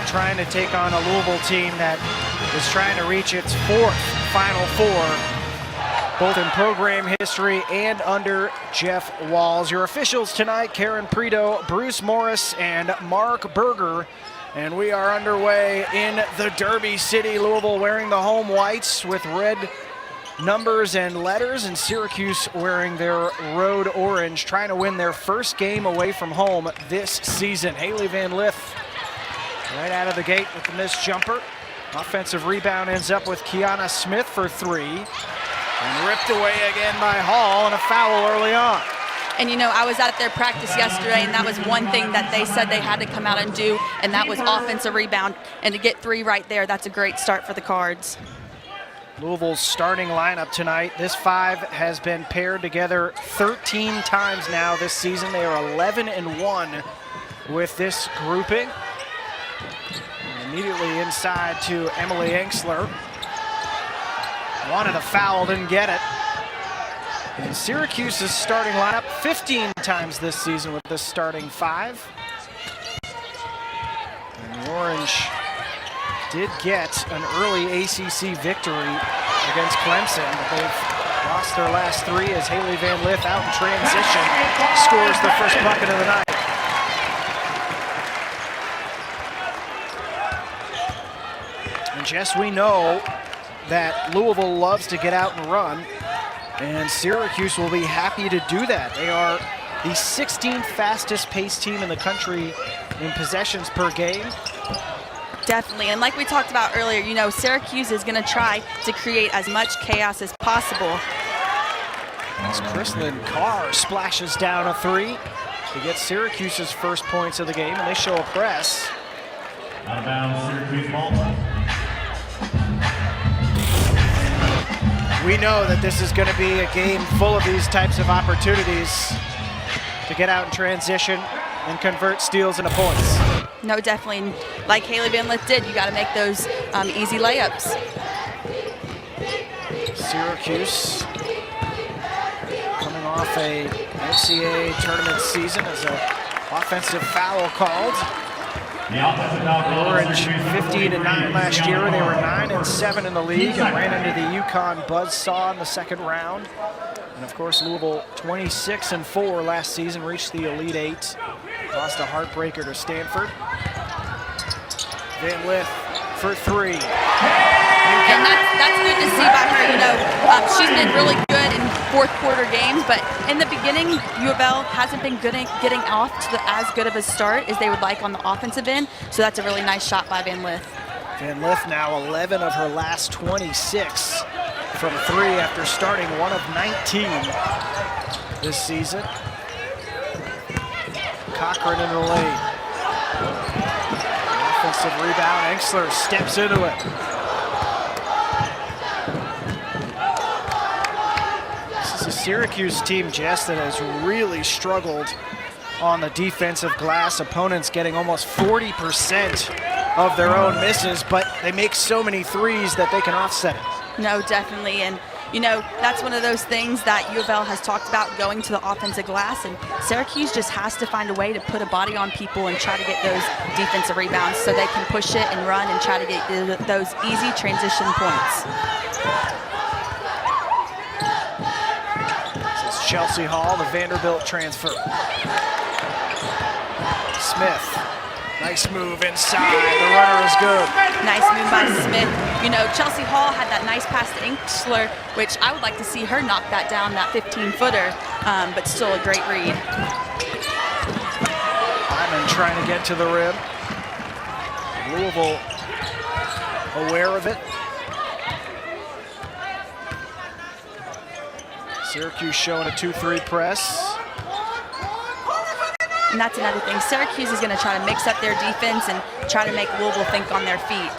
trying to take on a Louisville team that is trying to reach its 4th Final Four, both in program history and under Jeff Walz. Your officials tonight, Karen Preto, Bruce Morris, and Mark Berger. And we are underway in the Derby City. Louisville wearing the home whites with red numbers and letters, and Syracuse wearing their road orange, trying to win their first game away from home this season. Haley Van Lith right out of the gate with the missed jumper. Offensive rebound ends up with Kiana Smith for 3. And ripped away again by Hall, and a foul early on. And you know, I was at their practice yesterday, and that was one thing that they said they had to come out and do, and that was offensive rebound. And to get 3 right there, that's a great start for the Cards. Louisville's starting lineup tonight. This 5 has been paired together 13 times now this season. They are 11-1 with this grouping. And immediately inside to Emily Enksler. Wanted a foul, didn't get it. And Syracuse's starting lineup 15 times this season with this starting 5. And the Orange did get an early ACC victory against Clemson, but they've lost their last 3 as Haley Van Lith out in transition scores the first bucket of the night. And Jess, we know that Louisville loves to get out and run, and Syracuse will be happy to do that. They are the 16th fastest paced team in the country in possessions per game. Definitely, and like we talked about earlier, you know, Syracuse is going to try to create as much chaos as possible. As Chrislyn Carr splashes down a 3 to get Syracuse's first points of the game, and they show a press. Out of bounds, Syracuse ball. We know that this is going to be a game full of these types of opportunities to get out in transition and convert steals into points. No, definitely. Like Haley Van Lith did, you got to make those easy layups. Syracuse coming off a NCAA tournament season as an offensive foul called. Orange 15-9 last year. They were 9-7 in the league and ran into the UConn buzzsaw in the second round. And of course, Louisville 26-4 last season, reached the Elite 8. Lost a heartbreaker to Stanford. Van Lith for 3. And that's good to see by her. You know, she's been really good in fourth quarter games, but in the beginning, U of L hasn't been good at getting off to as good of a start as they would like on the offensive end. So that's a really nice shot by Van Lith. Van Lith now 11 of her last 26 from 3 after starting 1 of 19 this season. Cochran in the lane. Offensive rebound, Enksler steps into it. This is a Syracuse team, Jess, that has really struggled on the defensive glass. Opponents getting almost 40% of their own misses, but they make so many threes that they can offset it. No, definitely, and you know, that's one of those things that U of L has talked about, going to the offensive glass, and Syracuse just has to find a way to put a body on people and try to get those defensive rebounds so they can push it and run and try to get those easy transition points. This is Chelsea Hall, the Vanderbilt transfer. Smith. Nice move inside. The runner is good. Nice move by Smith. You know, Chelsea Hall had that nice pass to Enksler, which I would like to see her knock that down, that 15-footer, but still a great read. Hyman trying to get to the rim. Louisville aware of it. Syracuse showing a 2-3 press. And that's another thing. Syracuse is going to try to mix up their defense and try to make Louisville think on their feet.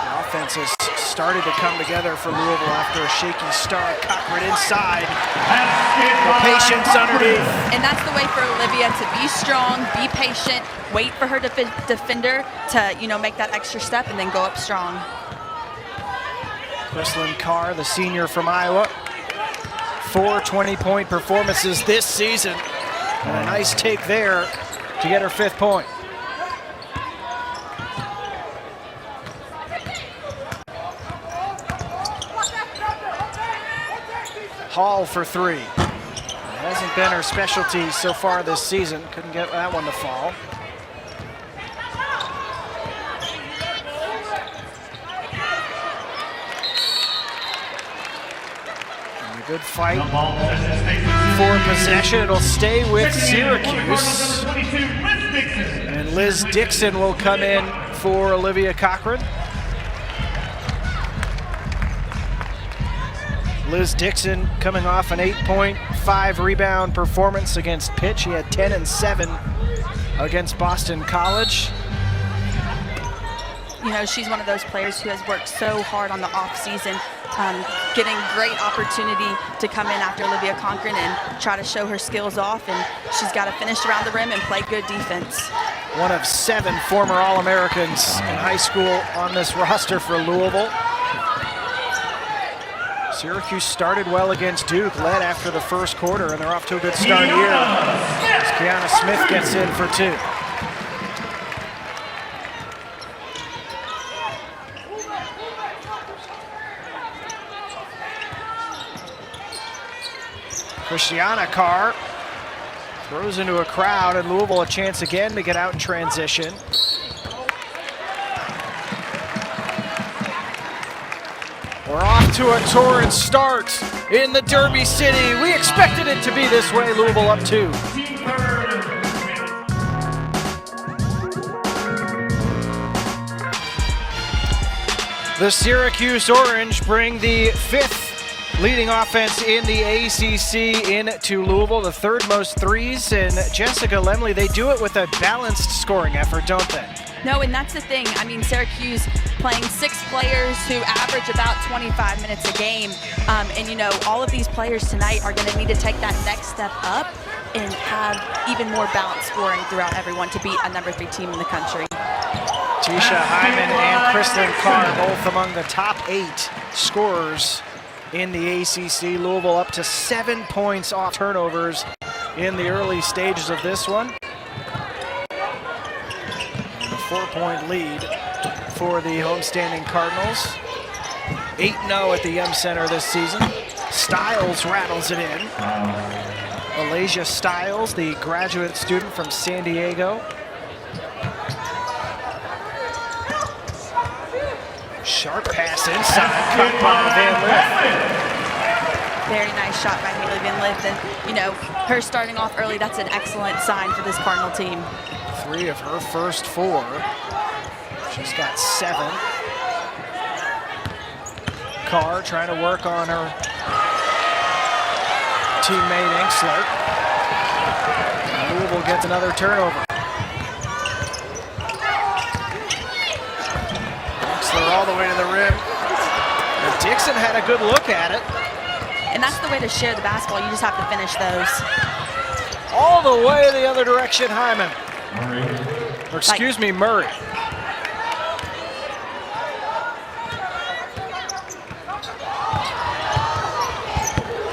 The offense has started to come together for Louisville after a shaky start. Cochran inside. The patience underneath. And that's the way for Olivia to be strong, be patient, wait for her defender to, you know, make that extra step and then go up strong. Chrislyn Carr, the senior from Iowa. 4 20-point performances this season. And a nice take there to get her 5th point. Hall for 3. It hasn't been her specialty so far this season. Couldn't get that one to fall. And a good fight for possession. It'll stay with Syracuse. And Liz Dixon will come in for Olivia Cochran. Liz Dixon coming off an 8.5 rebound performance against Pitt. She had 10 and 7 against Boston College. You know, she's one of those players who has worked so hard on the off season, getting great opportunity to come in after Olivia Cochran and try to show her skills off, and she's got to finish around the rim and play good defense. One of 7 former All-Americans in high school on this roster for Louisville. Syracuse started well against Duke, led after the first quarter, and they're off to a good start here. As Kiana Smith gets in for 2. Christiana Carr throws into a crowd, and Louisville a chance again to get out in transition. We're off to a torrid start in the Derby City. We expected it to be this way. Louisville up 2. The Syracuse Orange bring the 5th leading offense in the ACC into Louisville, the 3rd most threes. And Jessica Lemley, they do it with a balanced scoring effort, don't they? No, and that's the thing. I mean, Syracuse playing 6 players who average about 25 minutes a game. And, you know, all of these players tonight are going to need to take that next step up and have even more balanced scoring throughout everyone to beat a number 3 team in the country. Tisha Hyman and Kristlyn Carr both among the top 8 scorers in the ACC. Louisville up to 7 points off turnovers in the early stages of this one. 4-point lead for the homestanding Cardinals. 8-0 at the Yum Center this season. Stiles rattles it in. Alasia Stiles, the graduate student from San Diego. Sharp pass inside, cut by Van Lith. Very nice shot by Haley Van Lith. And, you know, her starting off early, that's an excellent sign for this Cardinal team. 3 of her first 4. She's got 7. Carr trying to work on her teammate Enxler. Louisville gets another turnover. Enxler all the way to the rim. And Dixon had a good look at it. And that's the way to share the basketball. You just have to finish those. All the way the other direction, Hyman. Or excuse me, Murray.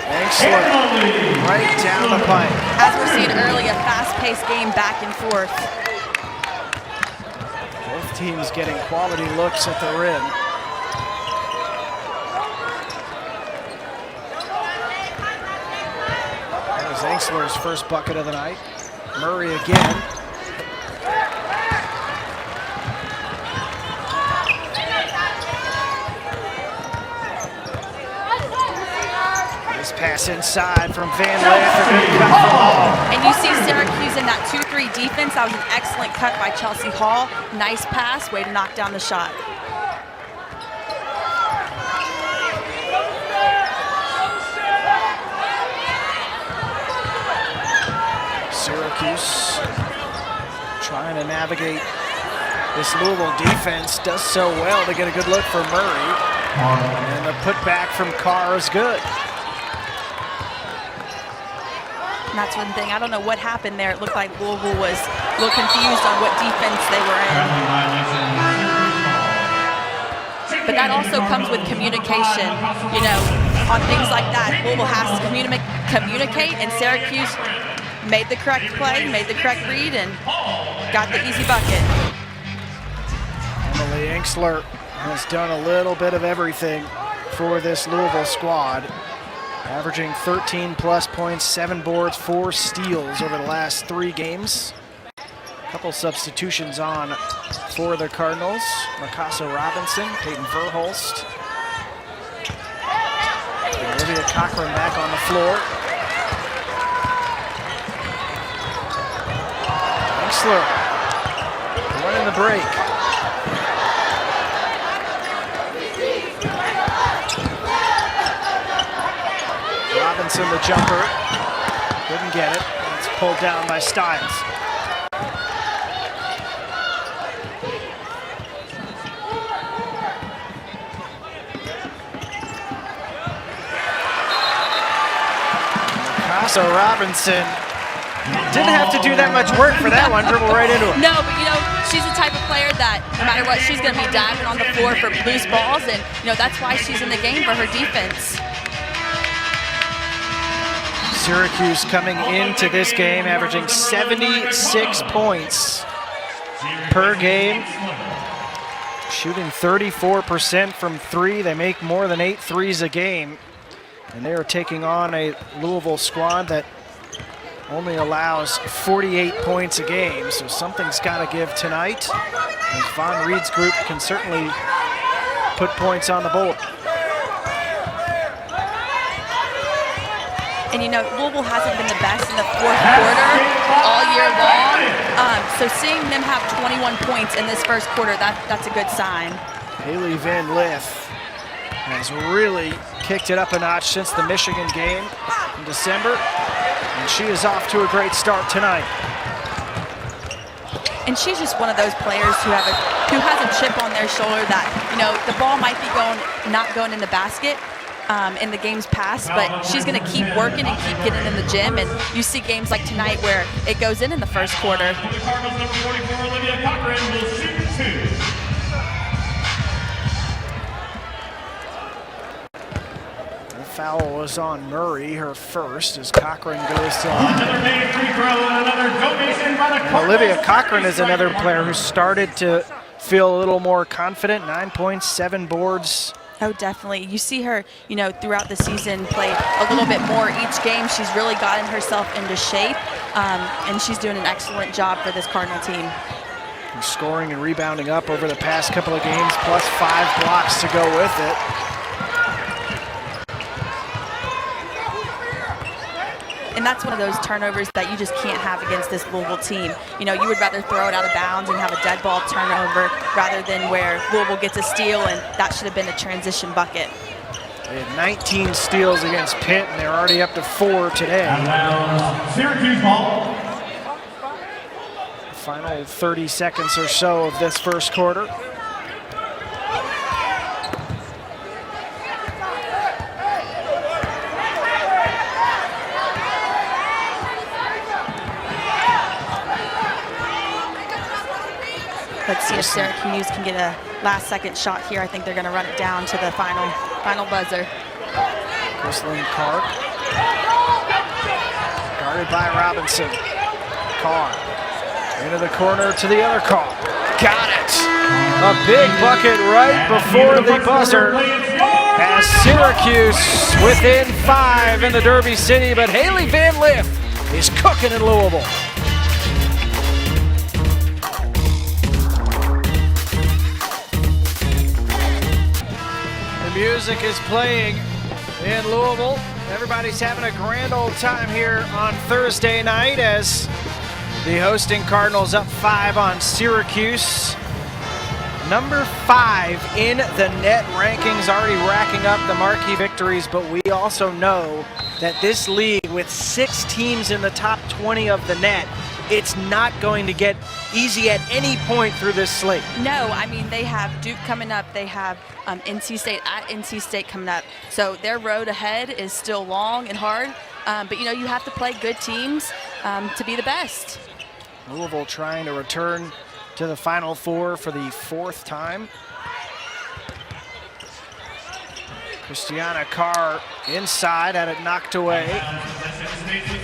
Enxler right down the pipe. As we're seeing early, a fast-paced game back and forth. Both teams getting quality looks at the rim. That was Enxler's first bucket of the night. Murray again. Pass inside from Van Lith. And you see Syracuse in that 2-3 defense. That was an excellent cut by Chelsea Hall. Nice pass, way to knock down the shot. Syracuse trying to navigate this Louisville defense. Does so well to get a good look for Murray. And the putback from Carr is good. And that's one thing. I don't know what happened there. It looked like Louisville was a little confused on what defense they were in. But that also comes with communication. You know, on things like that, Louisville has to communicate, and Syracuse made the correct play, made the correct read, and got the easy bucket. Emily Enxler has done a little bit of everything for this Louisville squad, averaging 13+ points, 7 boards, 4 steals over the last 3 games. A couple substitutions on for the Cardinals. Mikasa Robinson, Peyton Verhulst. And Olivia Cochran back on the floor. Enxler running the break. Robinson the jumper. Couldn't get it. It's pulled down by Stiles. So Robinson didn't have to do that much work for that one, dribble right into it. No, but she's the type of player that no matter what, she's going to be diving on the floor for loose balls, and that's why she's in the game, for her defense. Syracuse coming into this game averaging 76 points per game, shooting 34% from 3. They make more than 8 threes a game. And they are taking on a Louisville squad that only allows 48 points a game, so something's got to give tonight. And Von Reed's group can certainly put points on the board. And Louisville hasn't been the best in the 4th quarter all year long, so seeing them have 21 points in this 1st quarter, that's a good sign. Haley Van Lith has really kicked it up a notch since the Michigan game in December, and she is off to a great start tonight. And she's just one of those players who has a chip on their shoulder that the ball might be not going in the basket in the games past, but she's going to keep working and keep getting in the gym. And you see games like tonight where it goes in the 1st quarter. For the Cardinals, number 44, Olivia Cochran will shoot 2. Foul was on Murray, her first, as Cochran goes to Another made free throw and another donation by the Cardinals. Olivia Cochran is another player who started to feel a little more confident. 9 points, 7 boards. Oh, definitely. You see her, throughout the season play a little bit more each game. She's really gotten herself into shape, and she's doing an excellent job for this Cardinal team. Scoring and rebounding up over the past couple of games, plus 5 blocks to go with it. And that's one of those turnovers that you just can't have against this Louisville team. You would rather throw it out of bounds and have a dead ball turnover rather than where Louisville gets a steal, and that should have been a transition bucket. They had 19 steals against Pitt, and they're already up to 4 today. Syracuse ball. Final 30 seconds or so of this 1st quarter. Let's see if Syracuse can get a last-second shot here. I think they're going to run it down to the final buzzer. Chrislyn Carr, guarded by Robinson. Carr into the corner to the other Carr. Got it! A big bucket right before the buzzer. As Syracuse within 5 in the Derby City, but Haley Van Lith is cooking in Louisville. Music is playing in Louisville. Everybody's having a grand old time here on Thursday night as the hosting Cardinals up 5 on Syracuse. Number 5 in the net rankings, already racking up the marquee victories, but we also know that this league with 6 teams in the top 20 of the net, it's not going to get easy at any point through this slate. No, I mean, they have Duke coming up. They have NC State at NC State coming up. So their road ahead is still long and hard. But, you have to play good teams to be the best. Louisville trying to return to the Final Four for the 4th time. Christiana Carr inside, had it knocked away.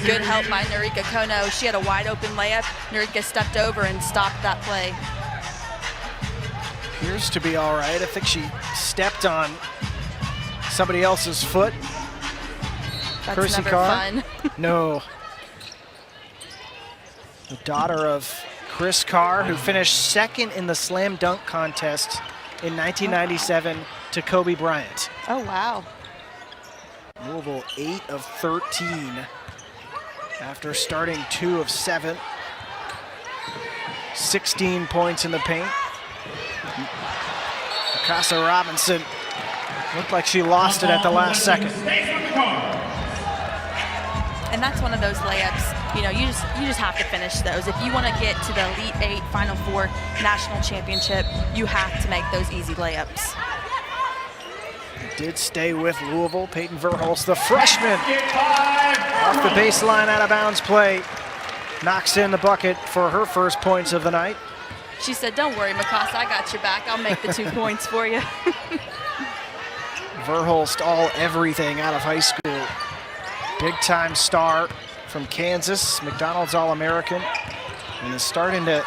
Good help by Norika Kono. She had a wide open layup. Norika stepped over and stopped that play. Appears to be all right. I think she stepped on somebody else's foot. That's Kersey never Carr? fun. No. The daughter of Chris Carr, who finished second in the slam dunk contest in 1997 to Kobe Bryant. Oh, wow. Louisville 8 of 13 after starting 2 of 7. 16 points in the paint. Mikasa Robinson looked like she lost it at the last second. And that's one of those layups, you know, you just have to finish those. If you want to get to the Elite 8, Final Four, National Championship, you have to make those easy layups. Did stay with Louisville. Peyton Verhulst, the freshman, off the baseline, out of bounds play, knocks in the bucket for her first points of the night. She said, "Don't worry, Mikasa, I got your back. I'll make the 2 points for you." Verhulst, all everything out of high school. Big-time star from Kansas, McDonald's All-American, and is starting to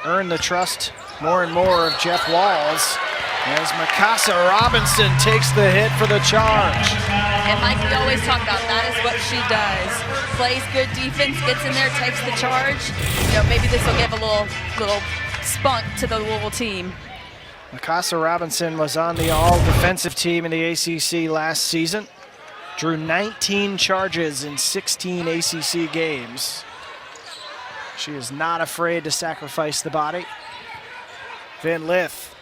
earn the trust more and more of Jeff Walz as Mikasa Robinson takes the hit for the charge. And like we always talk about, that is what she does. Plays good defense, gets in there, takes the charge. You know, maybe this will give a little spunk to the Louisville team. Mikasa Robinson was on the all-defensive team in the ACC last season. Drew 19 charges in 16 ACC games. She is not afraid to sacrifice the body. Van Lith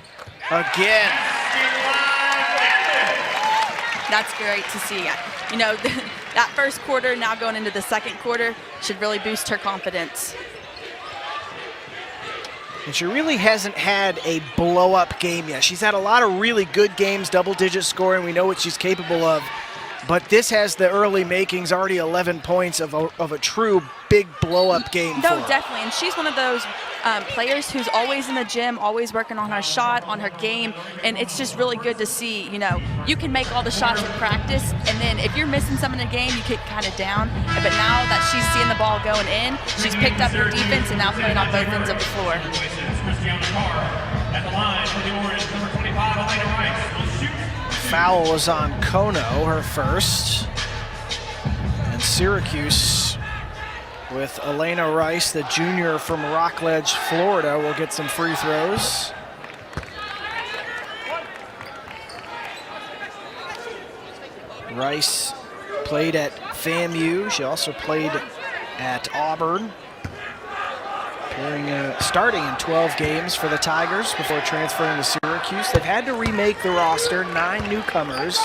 again. That's great to see. You know, that first quarter, now going into the second quarter, should really boost her confidence. And she really hasn't had a blow-up game yet. She's had a lot of really good games, double-digit scoring. We know what she's capable of. But this has the early makings, already 11 points of a true big blow-up game for No, her. definitely. And she's one of those players who's always in the gym, always working on her shot, on her game. And it's just really good to see, you know, you can make all the shots in practice. And then if you're missing some in the game, you get kind of down. But now that she's seeing the ball going in, she's picked up her defense and now playing on both ends of the floor. At the line for the Orange, number 25, Elena Rice will shoot. Foul was on Kono, her first. And Syracuse, with Elena Rice, the junior from Rockledge, Florida, will get some free throws. Rice played at FAMU. She also played at Auburn. Starting in 12 games for the Tigers before transferring to Syracuse. They've had to remake the roster, 9 newcomers.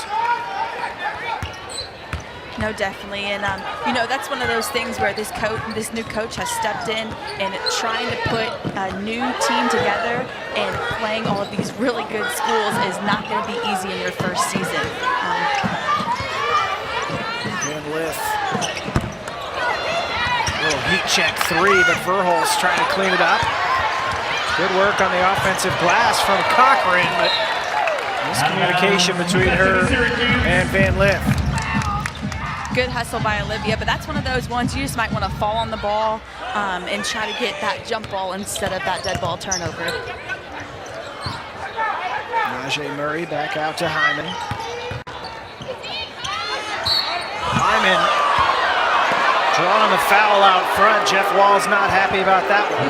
No, definitely. And, you know, that's one of those things where this new coach has stepped in and trying to put a new team together and playing all of these really good schools is not going to be easy in your first season. Van Lith. Little heat check 3, but Verhulst trying to clean it up. Good work on the offensive glass from Cochran, but miscommunication between her and Van Lith. Good hustle by Olivia, but that's one of those ones you just might want to fall on the ball and try to get that jump ball instead of that dead ball turnover. Najee Murray back out to Hyman. Hyman drawing the foul out front. Jeff Wall's not happy about that one.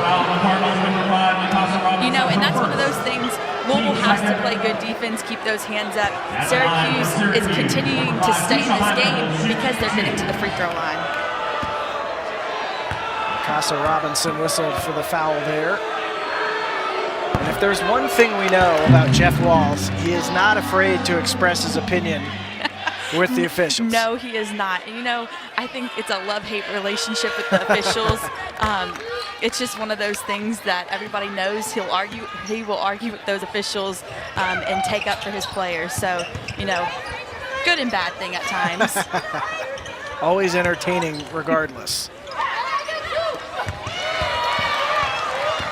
You know, and that's one of those things. Louisville has to play good defense, keep those hands up. Syracuse is continuing to stay in this game because they're getting to the free throw line. Mikasa Robinson whistled for the foul there. And if there's one thing we know about Jeff Walz, he is not afraid to express his opinion with the officials. No, he is not. And, you know, I think it's a love-hate relationship with the officials. It's just one of those things that everybody knows he will argue with those officials and take up for his players. So, you know, good and bad thing at times. Always entertaining regardless.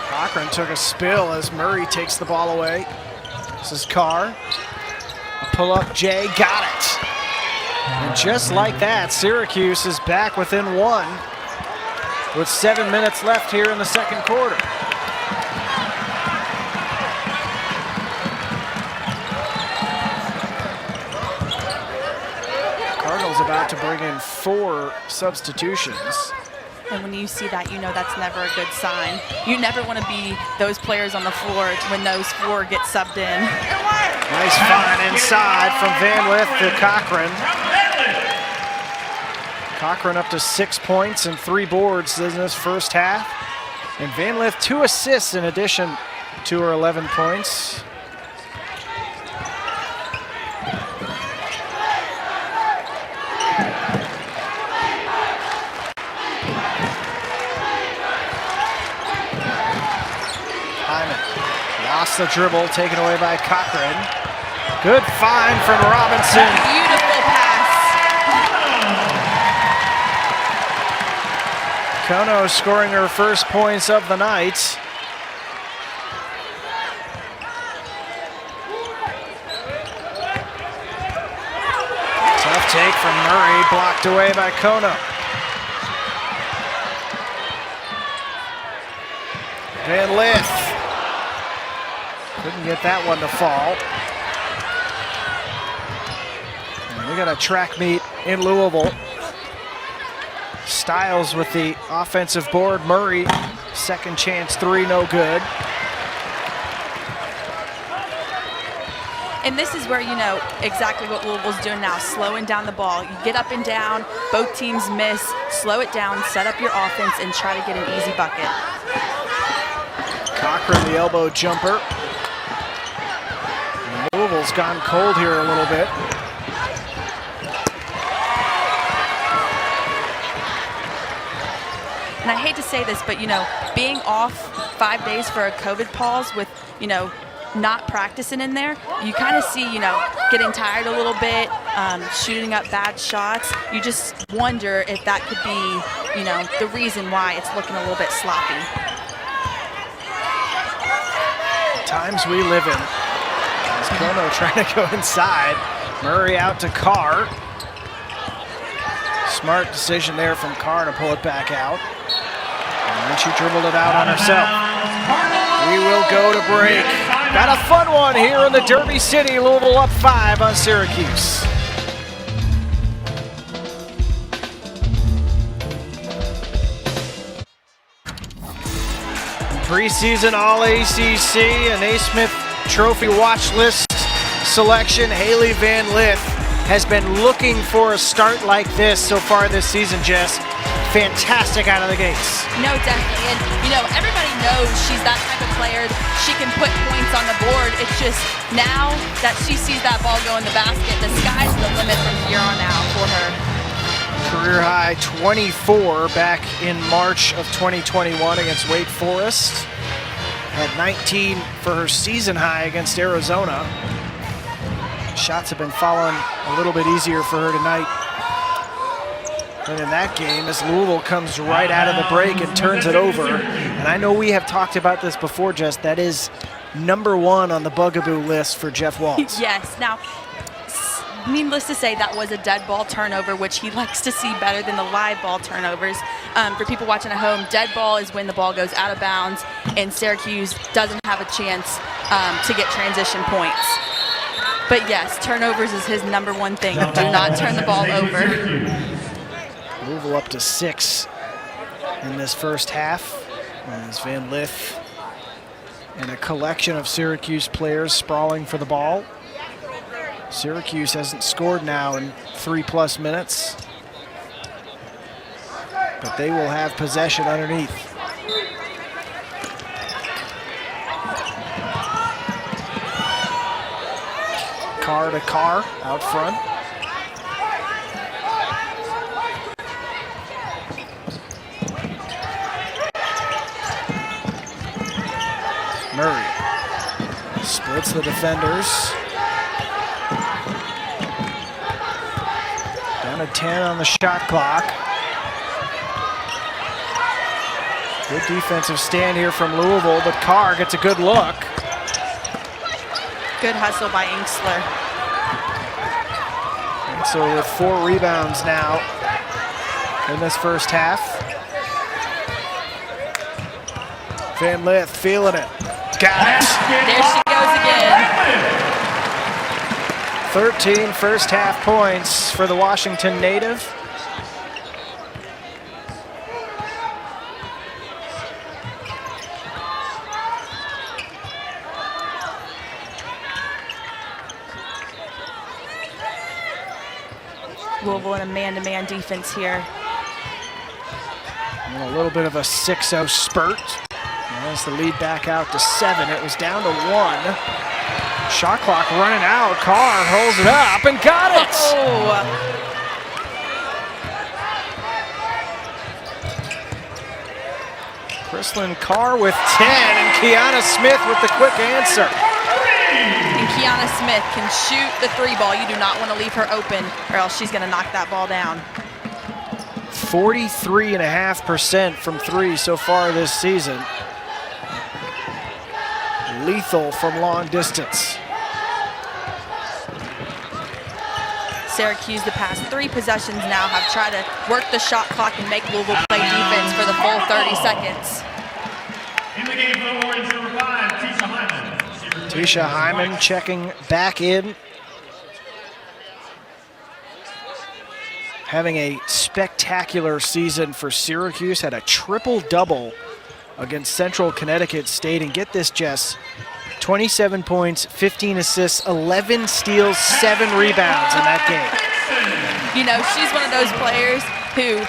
Cochran took a spill as Murray takes the ball away. This is Carr. A pull-up, Jay got it. And just like that, Syracuse is back within one with 7 minutes left here in the second quarter. Cardinals about to bring in 4 substitutions. And when you see that, you know that's never a good sign. You never want to be those players on the floor when those 4 get subbed in. Nice find inside from Van Lith to Cochran. Cochran up to 6 points and 3 boards in this first half. And Van Lith 2 assists in addition to her 11 points. Lost the dribble, taken away by Cochran. Good find from Robinson. Beautiful pass. Kono scoring her first points of the night. Tough take from Murray, blocked away by Kono. Van Lith. Couldn't get that one to fall. And we got a track meet in Louisville. Styles with the offensive board. Murray, second chance 3, no good. And this is where you know exactly what Louisville's doing now, slowing down the ball. You get up and down, both teams miss, slow it down, set up your offense, and try to get an easy bucket. Cochran, the elbow jumper. Louisville's gone cold here a little bit. And I hate to say this, but, you know, being off 5 days for a COVID pause with, you know, not practicing in there, you kind of see, you know, getting tired a little bit, shooting up bad shots. You just wonder if that could be, you know, the reason why it's looking a little bit sloppy. Times we live in. Kono trying to go inside. Murray out to Carr. Smart decision there from Carr to pull it back out. And then she dribbled it out on herself. We will go to break. Got a fun one here in the Derby City. Louisville up 5 on Syracuse. Preseason All-ACC and Naismith Trophy watch list selection. Haley Van Lith has been looking for a start like this so far this season, Jess. Fantastic out of the gates. No, definitely. And, you know, everybody knows she's that type of player. She can put points on the board. It's just now that she sees that ball go in the basket, the sky's the limit from here on out for her. Career high 24 back in March of 2021 against Wake Forest. Had 19 for her season high against Arizona. Shots have been falling a little bit easier for her tonight than in that game as Louisville comes right out of the break and turns it over. And I know we have talked about this before, Jess. That is #1 on the bugaboo list for Jeff Walz. Yes. Now, needless to say, that was a dead ball turnover, which he likes to see better than the live ball turnovers. For people watching at home, dead ball is when the ball goes out of bounds and Syracuse doesn't have a chance to get transition points. But yes, turnovers is his #1 thing. Do not turn the ball over. Louisville up to 6 in this first half as Van Lith and a collection of Syracuse players sprawling for the ball. Syracuse hasn't scored now in 3+ minutes, but they will have possession underneath. Carr to Carr out front. Murray splits the defenders. Down to 10 on the shot clock. Good defensive stand here from Louisville, but Carr gets a good look. Good hustle by Inkster. And Also with 4 rebounds now in this first half. Van Lith feeling it. Got it. There she goes again. 13 first half points for the Washington native. Louisville in a man-to-man defense here. And a little bit of a 6-0 spurt. As the lead back out to 7, it was down to 1. Shot clock running out. Carr holds it up and got it. Oh. Chrislyn Carr with 10, and Kiana Smith with the quick answer. And Kiana Smith can shoot the 3 ball. You do not want to leave her open, or else she's going to knock that ball down. 43.5% from 3 so far this season. Lethal from long distance. Syracuse, the past 3 possessions now, have tried to work the shot clock and make Louisville play defense for the full 30 seconds. In the game for the Warriors, number 5, Tisha Hyman. Tisha Hyman checking back in. Having a spectacular season for Syracuse. Had a triple-double against Central Connecticut State. And get this, Jess, 27 points, 15 assists, 11 steals, 7 rebounds in that game. You know, she's one of those players who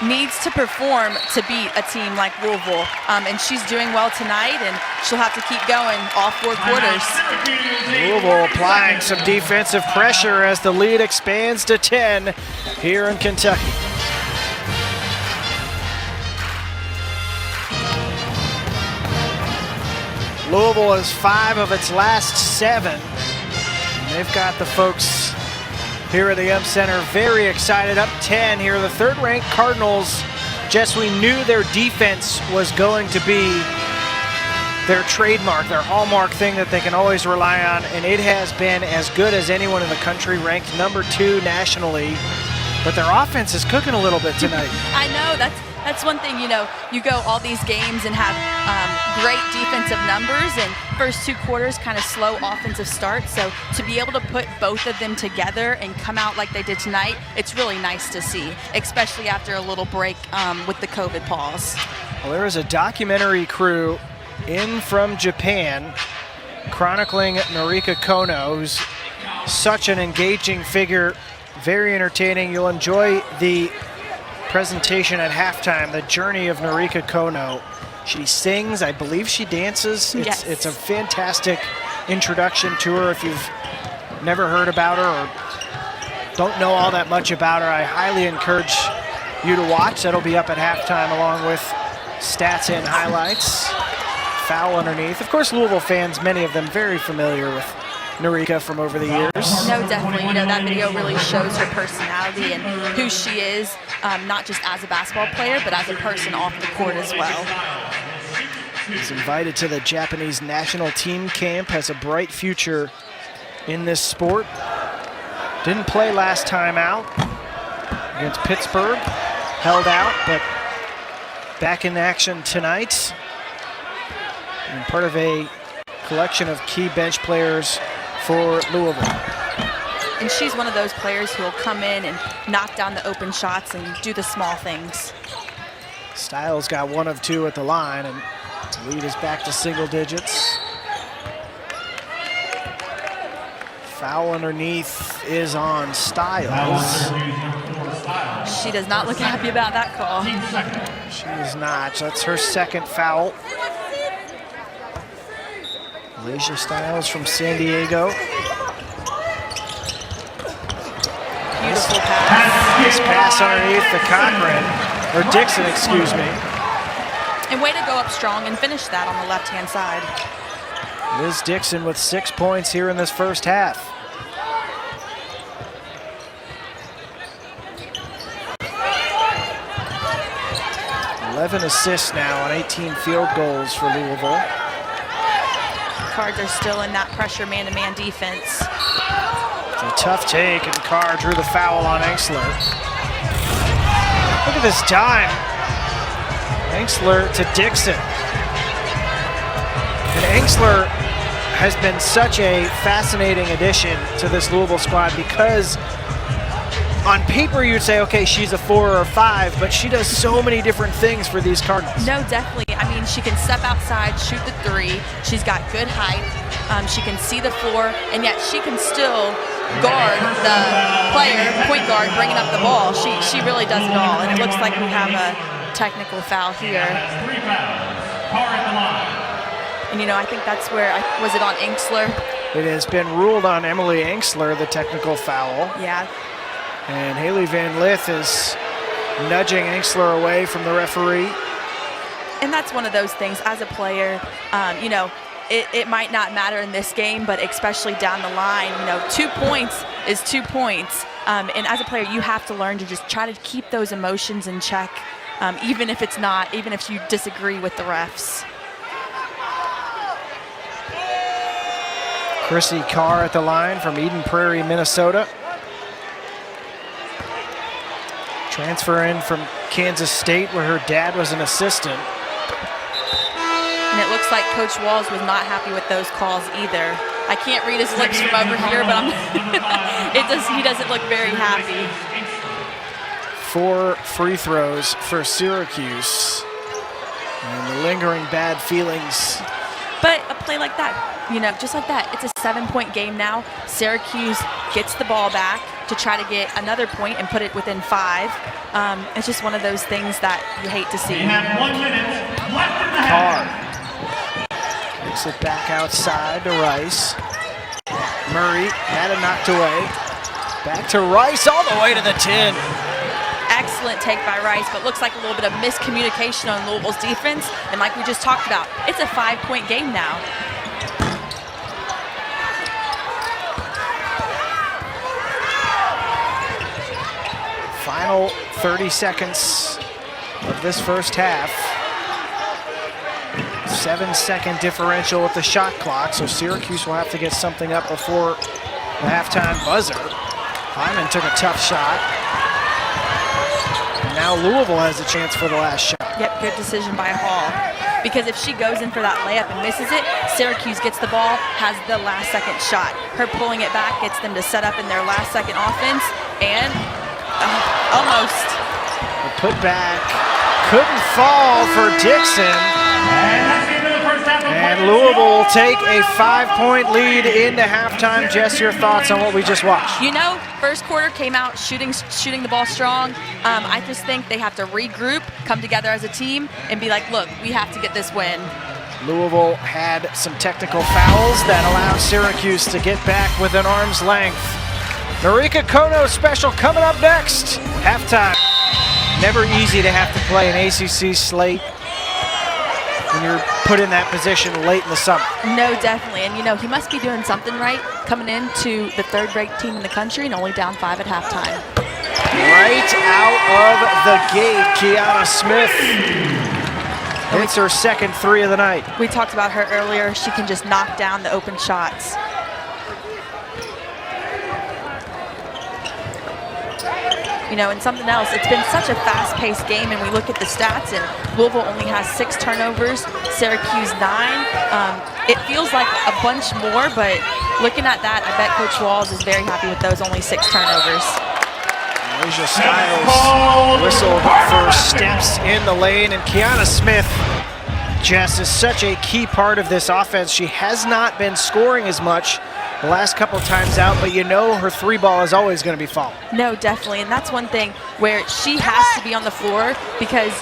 needs to perform to beat a team like Louisville. And she's doing well tonight, and she'll have to keep going all 4 quarters. Louisville applying some defensive pressure as the lead expands to 10 here in Kentucky. Louisville has 5 of its last 7. And they've got the folks here at the M Center very excited. Up 10 here, the 3rd-ranked Cardinals. Jess, we knew their defense was going to be their trademark, their hallmark thing that they can always rely on, and it has been as good as anyone in the country, ranked number 2 nationally. But their offense is cooking a little bit tonight. I know, that's one thing, you know, you go all these games and have great defensive numbers, and first 2 quarters kind of slow offensive start. So to be able to put both of them together and come out like they did tonight, it's really nice to see, especially after a little break with the COVID pause. Well, there is a documentary crew in from Japan chronicling Norika Kono, who's such an engaging figure, very entertaining. You'll enjoy the presentation at halftime, the journey of Norika Kono. She sings, I believe she dances. It's a fantastic introduction to her. If you've never heard about her or don't know all that much about her, I highly encourage you to watch. That'll be up at halftime along with stats and highlights. Foul underneath. Of course, Louisville fans, many of them very familiar with Norika from over the years. No, definitely. You know, that video really shows her personality and who she is, not just as a basketball player, but as a person off the court as well. He's invited to the Japanese national team camp, has a bright future in this sport. Didn't play last time out against Pittsburgh, held out, but back in action tonight. And part of a collection of key bench players for Louisville. And she's one of those players who will come in and knock down the open shots and do the small things. Styles got 1 of 2 at the line, and lead is back to single digits. Foul underneath is on Styles. She does not look happy about that call. She is not. So that's her 2nd foul. Malaysia Styles from San Diego. Beautiful pass. Nice pass underneath the Cochran, or Dixon, excuse me. And way to go up strong and finish that on the left-hand side. Liz Dixon with 6 points here in this first half. (11 assists now on 18 field goals for Louisville. Cards are still in that pressure man-to-man defense. A tough take, and Carr drew the foul on Engsler. Look at this dime. Engsler to Dixon. And Engsler has been such a fascinating addition to this Louisville squad because on paper you'd say, okay, she's a 4 or a 5, but she does so many different things for these Cardinals. No, definitely. I mean, she can step outside, shoot the 3. She's got good height. She can see the floor, and yet she can still guard the player, point guard, bringing up the ball. She really does it all, and it looks like we have a technical foul here. And, you know, I think that's where, was it on Engsler? It has been ruled on Emily Engsler, the technical foul. Yeah. And Haley Van Lith is nudging Engsler away from the referee. And that's one of those things, as a player, you know, it might not matter in this game, but especially down the line, you know, 2 points is 2 points. And as a player, you have to learn to just try to keep those emotions in check, even if it's not, even if you disagree with the refs. Chrissy Carr at the line from Eden Prairie, Minnesota. Transfer in from Kansas State, where her dad was an assistant. And it looks like Coach Walls was not happy with those calls either. I can't read his lips from over here, but he doesn't look very happy. 4 free throws for Syracuse. And the lingering bad feelings. But a play like that, you know, just like that, it's a 7-point game now. Syracuse gets the ball back to try to get another point and put it within 5. It's just one of those things that you hate to see. We have 1 minute left in the Carr half. takes it back outside to Rice. Murray had it knocked away. Back to Rice all the way to the 10. Excellent take by Rice, but looks like a little bit of miscommunication on Louisville's defense. And like we just talked about, it's a 5-point game now. Final 30 seconds of this first half. 7-second differential with the shot clock, so Syracuse will have to get something up before the halftime buzzer. Hyman took a tough shot. And now Louisville has a chance for the last shot. Yep, good decision by Hall. Because if she goes in for that layup and misses it, Syracuse gets the ball, has the last second shot. Her pulling it back gets them to set up in their last second offense, and almost. The putback couldn't fall for Dixon. And Louisville will take a 5-point lead into halftime. Jess, your thoughts on what we just watched? You know, first quarter came out shooting the ball strong. I just think they have to regroup, come together as a team, and be like, look, we have to get this win. Louisville had some technical fouls that allowed Syracuse to get back within arm's length. Marika Kono special coming up next. Halftime. Never easy to have to play an ACC slate when you're put in that position late in the summer. No, definitely. And, you know, he must be doing something right coming into the 3rd-ranked team in the country and only down 5 at halftime. Right out of the gate, Kiana Smith. It's her second 3 of the night. We talked about her earlier. She can just knock down the open shots. You know, and something else, it's been such a fast-paced game, and we look at the stats, and Louisville only has 6 turnovers, Syracuse 9. It feels like a bunch more, but looking at that, I bet Coach Walls is very happy with those only 6 turnovers. Asia Styles whistled for steps in the lane, and Kiana Smith, Jess, is such a key part of this offense. She has not been scoring as much the last couple of times out, but you know her 3 ball is always going to be falling. No, definitely, and that's one thing where she has to be on the floor because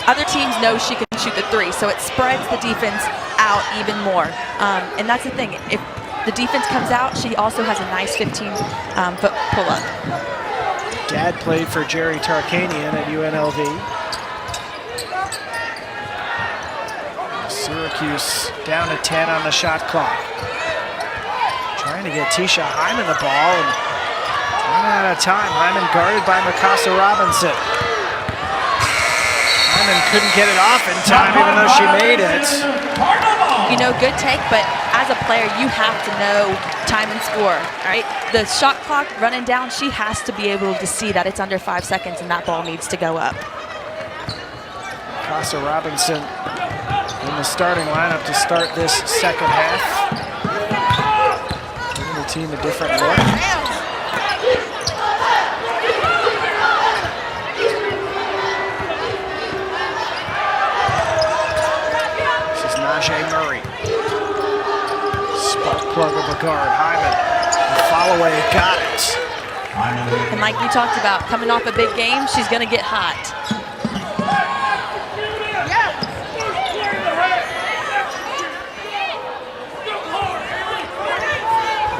other teams know she can shoot the 3, so it spreads the defense out even more. And that's the thing, if the defense comes out, she also has a nice 15-foot pull-up. Dad played for Jerry Tarkanian at UNLV. Syracuse down to 10 on the shot clock. Trying to get Tisha Hyman the ball and running out of time. Hyman guarded by Mikasa Robinson. Hyman couldn't get it off in time even though she made it. you know, good take, but as a player, you have to know time and score, all right? The shot clock running down, she has to be able to see that it's under 5 seconds and that ball needs to go up. Casa Robinson in the starting lineup to start this second half. Giving the team a different look. Najee Murray. Spark plug of a guard. Hyman. The follow away. Got it. And like you talked about, coming off a big game, she's going to get hot.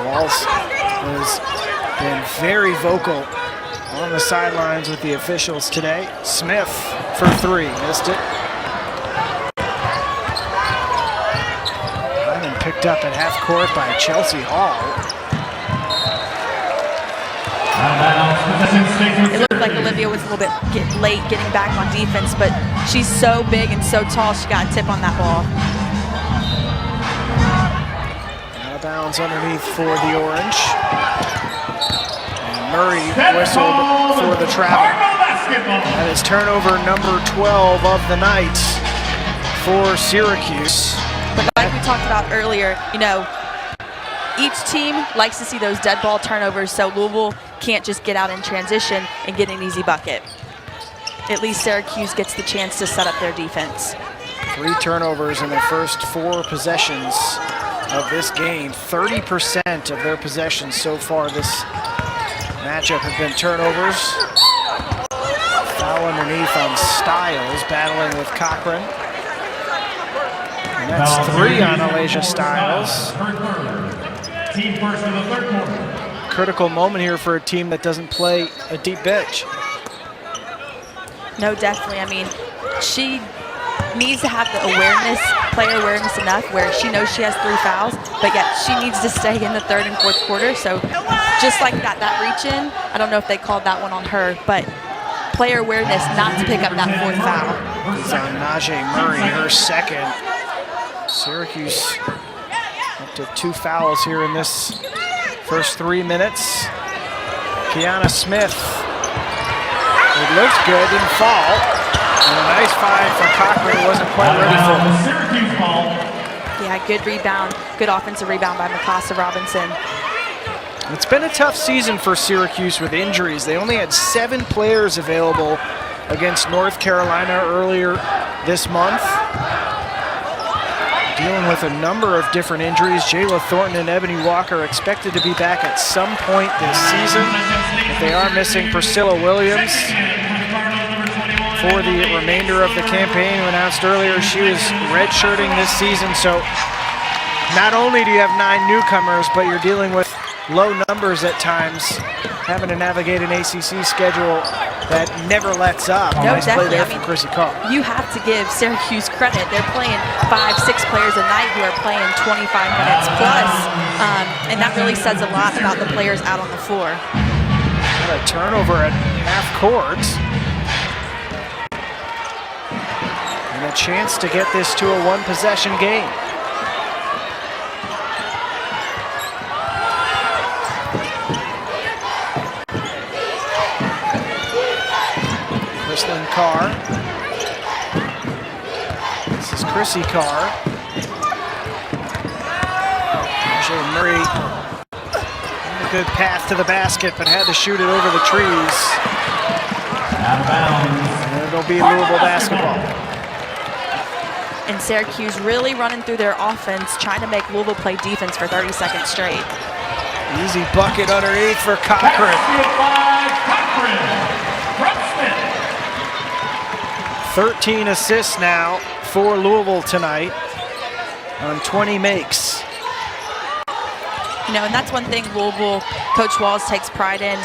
Walls has been very vocal on the sidelines with the officials today. Smith for three. Missed it. Picked up at half court by Chelsea Hall. It looked like Olivia was a little bit late getting back on defense, but she's so big and so tall, she got a tip on that ball. Out of bounds underneath for the Orange. And Murray whistled for the travel. That is turnover number 12 of the night for Syracuse. But like we talked about earlier, you know, each team likes to see those dead ball turnovers, so Louisville can't just get out in transition and get an easy bucket. At least Syracuse gets the chance to set up their defense. 3 turnovers in their first 4 possessions of this game. 30% of their possessions so far this matchup have been turnovers. Foul underneath on Stiles, battling with Cochran. And that's 3 on Alasia Stiles. Team first in the third quarter. Critical moment here for a team that doesn't play a deep bench. No, definitely. I mean, she needs to have the awareness, player awareness enough where she knows she has 3 fouls, but yet she needs to stay in the third and fourth quarter. So just like that reach in, I don't know if they called that one on her, but player awareness not to pick up that 4th foul. It's on Najee Murray, her second. Syracuse up to 2 fouls here in this first 3 minutes. Kiana Smith. It looks good, didn't fall. And a nice find for Cochran, wasn't quite ready for it. Syracuse ball. Yeah, good rebound, good offensive rebound by Casa Robinson. It's been a tough season for Syracuse with injuries. They only had 7 players available against North Carolina earlier this month. Dealing with a number of different injuries. Jayla Thornton and Ebony Walker expected to be back at some point this season. But they are missing Priscilla Williams for the remainder of the campaign, who announced earlier she was redshirting this season. So not only do you have 9 newcomers, but you're dealing with low numbers at times, having to navigate an ACC schedule that never lets up. No, nice play definitely. there from Chrissy Carr. You have to give Syracuse credit. They're playing 5-6 players a night who are playing 25 minutes plus, and that really says a lot about the players out on the floor. Got a turnover at half court. And a chance to get this to a 1-possession game. Kristlyn Carr. This is Chrissy Carr. Najee Murray had a good path to the basket, but had to shoot it over the trees. Out of bounds. And it'll be Louisville basketball. And Syracuse really running through their offense, trying to make Louisville play defense for 30 seconds straight. Easy bucket underneath for Cochran. Backfield by Cochran. From Smith. 13 assists now for Louisville tonight on 20 makes. You know, and that's one thing Louisville, Coach Walls takes pride in,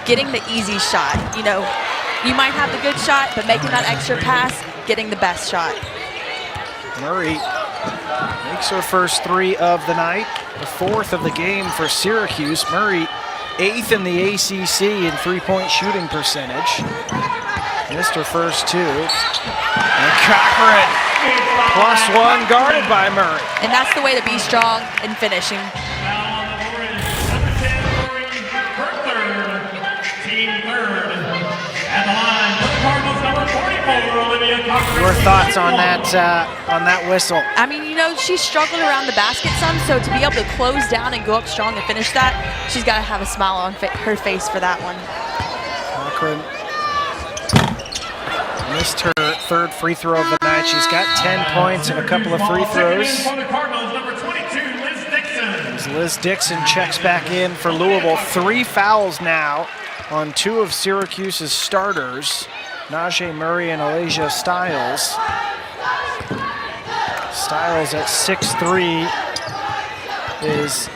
getting the easy shot. You know, you might have the good shot, but making that extra pass, getting the best shot. Murray makes her first 3 of the night, the 4th of the game for Syracuse. Murray 8th in the ACC in 3-point shooting percentage. Missed her first 2. And Cochran +1 guarded by Murray. And that's the way to be strong in finishing. Foul on the board is number 10, Murray, her third, team third. At the line, for the Cardinals, number 44, Olivia Cochran. Your thoughts on that whistle? I mean, you know, she struggled around the basket some, so to be able to close down and go up strong and finish that, she's got to have a smile on her face for that one. Cochran missed her third free throw of the night. She's got 10 points and a couple of free throws. For the Cardinals, number 22, Liz Dixon. As Liz Dixon checks back in for Louisville. 3 fouls now on 2 of Syracuse's starters, Najee Murray and Alasia Stiles. Stiles at 6'3" is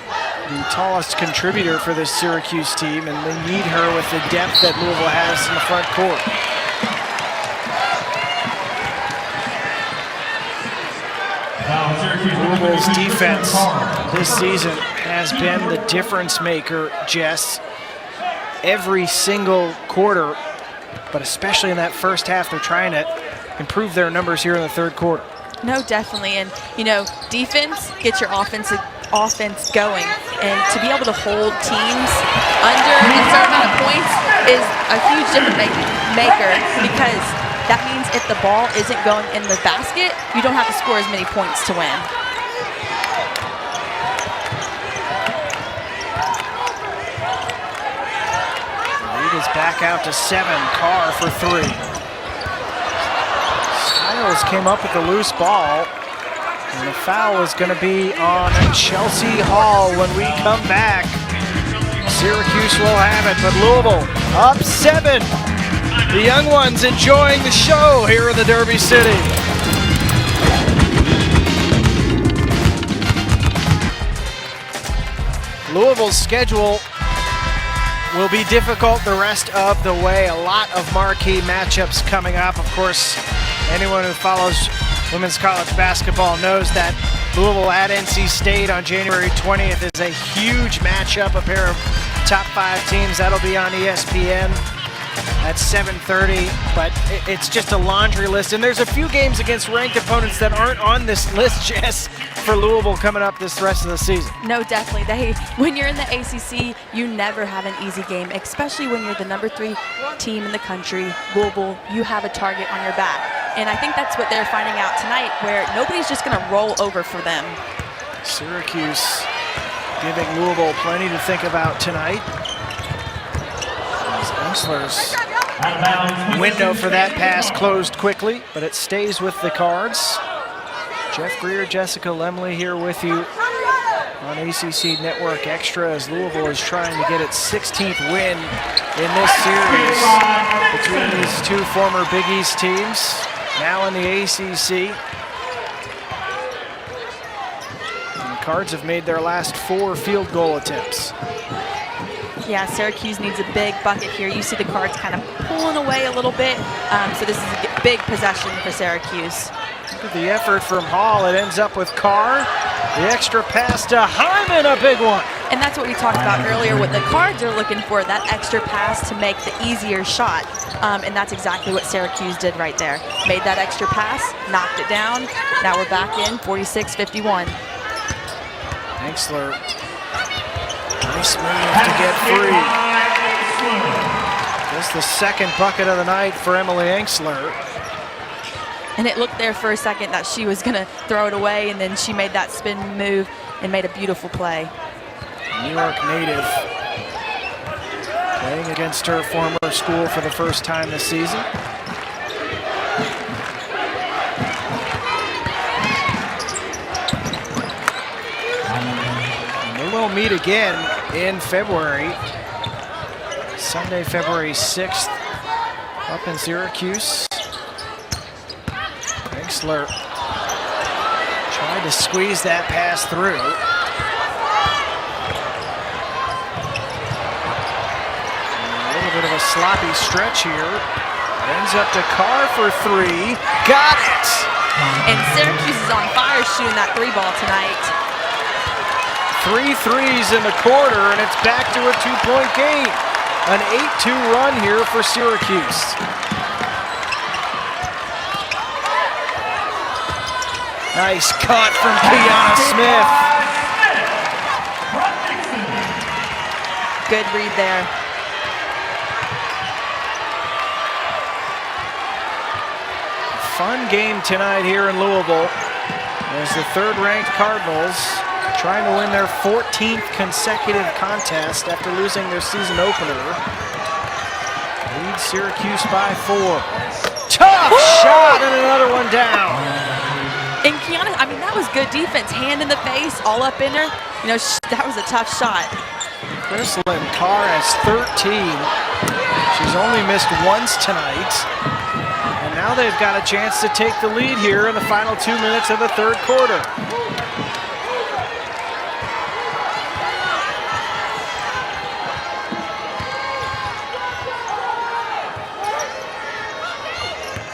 the tallest contributor for this Syracuse team, and they need her with the depth that Louisville has in the front court. Louisville's defense this season has been the difference maker, Jess. Every single quarter, but especially in that first half, they're trying to improve their numbers here in the third quarter. No, definitely. And, you know, defense gets your offense going. And to be able to hold teams under a certain amount of points is a huge difference maker, because that means if the ball isn't going in the basket, you don't have to score as many points to win. Is back out to 7. Carr for 3. Stiles came up with the loose ball, and the foul is going to be on Chelsea Hall when we come back. Syracuse will have it, but Louisville up 7. The young ones enjoying the show here in the Derby City. Louisville's schedule will be difficult the rest of the way. A lot of marquee matchups coming up. Of course, anyone who follows women's college basketball knows that Louisville at NC State on January 20th is a huge matchup, a pair of top 5 teams. That'll be on ESPN at 7:30, but it's just a laundry list. And there's a few games against ranked opponents that aren't on this list, Jess, for Louisville coming up this rest of the season. No, definitely. When you're in the ACC, you never have an easy game, especially when you're the number 3 team in the country. Louisville, you have a target on your back. And I think that's what they're finding out tonight, where nobody's just going to roll over for them. Syracuse giving Louisville plenty to think about tonight. Engsler's window for that pass closed quickly, but it stays with the Cards. Jeff Greer, Jessica Lemley here with you on ACC Network Extra as Louisville is trying to get its 16th win in this series between these 2 former Big East teams, now in the ACC. And the Cards have made their last 4 field goal attempts. Yeah, Syracuse needs a big bucket here. You see the Cards kind of pulling away a little bit, so this is a big possession for Syracuse. Look at the effort from Hall. It ends up with Carr. The extra pass to Hyman, a big one. And that's what we talked about earlier, what the Cards are looking for, that extra pass to make the easier shot. And that's exactly what Syracuse did right there. Made that extra pass, knocked it down. Now we're back in 46-51. Engsler. Nice move to get free. That's the second bucket of the night for Emily Engsler. And it looked there for a second that she was going to throw it away, and then she made that spin move and made a beautiful play. New York native playing against her former school for the first time this season. And they will meet again in February, Sunday, February 6th, up in Syracuse. Engsler tried to squeeze that pass through. A little bit of a sloppy stretch here. Ends up to Carr for 3. Got it! And Syracuse is on fire shooting that 3 ball tonight. 3 threes in the quarter, and it's back to a 2-point game. An 8-2 run here for Syracuse. Nice cut from Kiana Smith. Good read there. Fun game tonight here in Louisville as the third-ranked Cardinals trying to win their 14th consecutive contest after losing their season opener. Lead Syracuse by 4. Tough shot and another one down. And Kiana, I mean, that was good defense. Hand in the face, all up in her. You know, that was a tough shot. Chrislyn Carr has 13. She's only missed once tonight. And now they've got a chance to take the lead here in the final 2 minutes of the third quarter.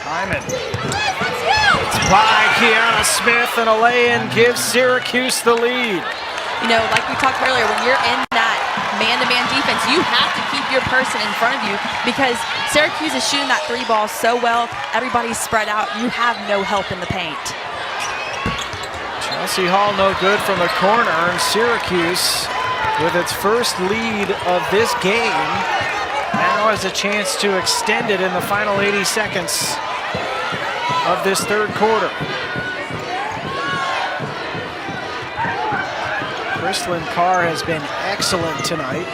Hyman. It's by Kiana Smith, and a lay-in gives Syracuse the lead. You know, like we talked earlier, when you're in that man-to-man defense, you have to keep your person in front of you because Syracuse is shooting that three ball so well. Everybody's spread out. You have no help in the paint. Chelsea Hall no good from the corner, and Syracuse, with its first lead of this game, now has a chance to extend it in the final 80 seconds of this third quarter. Chrislyn Carr has been excellent tonight,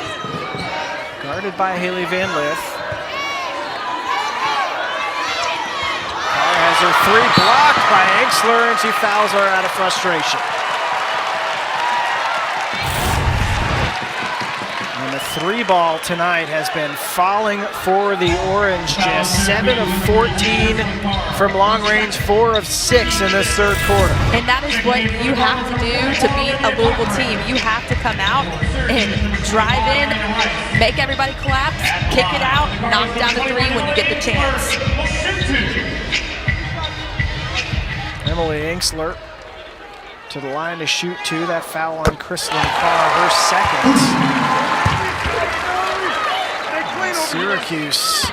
guarded by Haley Van Lith. Carr has her three blocked by Enxler, and she fouls her out of frustration. And the three ball tonight has been falling for the Orange. Just 7 of 14 from long range, 4 of 6 in this third quarter. And that is what you have to do to beat a Louisville team. You have to come out and drive in, make everybody collapse, kick it out, knock down the three when you get the chance. Emily Enxler to the line to shoot two. That foul on Chrislyn Carr, her second. Syracuse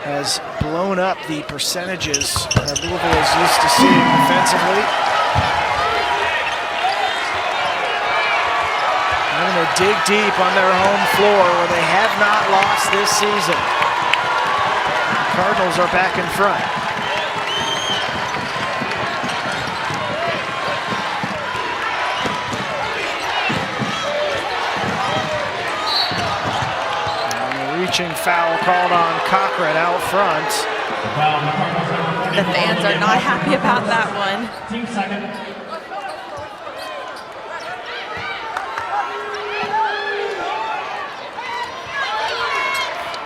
has blown up the percentages that Louisville is used to seeing defensively. Having to dig deep on their home floor where they have not lost this season. The Cardinals are back in front. Reaching foul called on Cochran out front. The fans are not happy about that one. Team second.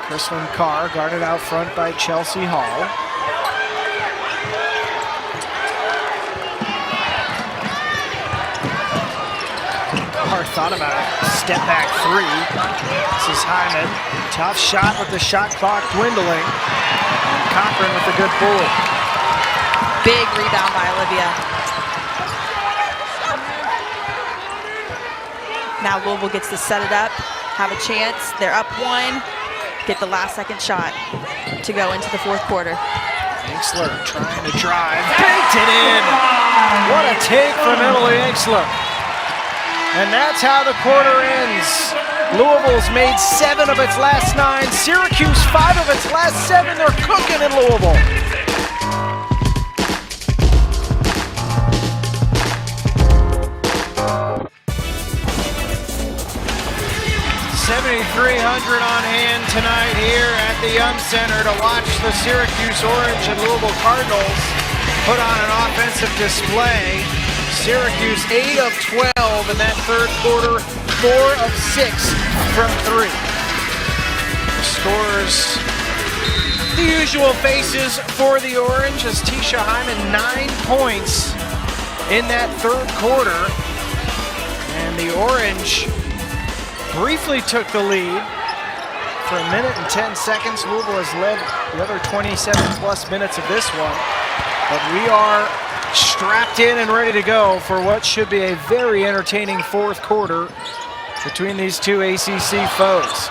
Chrislyn Carr guarded out front by Chelsea Hall. Carr thought about a step back three. This is Hyman. Tough shot with the shot clock dwindling. And Cochran with a good pull. Big rebound by Olivia. Now Louisville gets to set it up, have a chance. They're up one. Get the last second shot to go into the fourth quarter. Enxler trying to drive. Banked it in. What a take from Emily Enxler. And that's how the quarter ends. Louisville's made 7 of its last 9. Syracuse 5 of its last 7. They're cooking in Louisville. $7,300 on hand tonight here at the Yum Center to watch the Syracuse Orange and Louisville Cardinals put on an offensive display. Syracuse 8 of 12 in that third quarter, 4 of 6 from 3. Scores the usual faces for the Orange as Tisha Hyman 9 points in that third quarter. And the Orange briefly took the lead for 1 minute and 10 seconds. Louisville has led the other 27 plus minutes of this one. But we are strapped in and ready to go for what should be a very entertaining fourth quarter between these two ACC foes.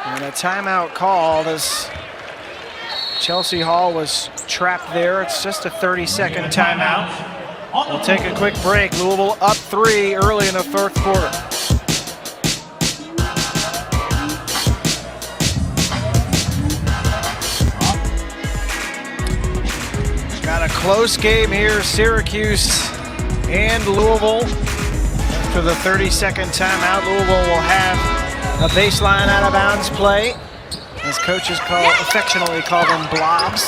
And a timeout called as Chelsea Hall was trapped there. It's just a 30-second timeout. We'll take a quick break. Louisville up 3 early in the fourth quarter. Got a close game here, Syracuse and Louisville. After the 30-second timeout, Louisville will have a baseline out-of-bounds play, as coaches affectionately call them blobs.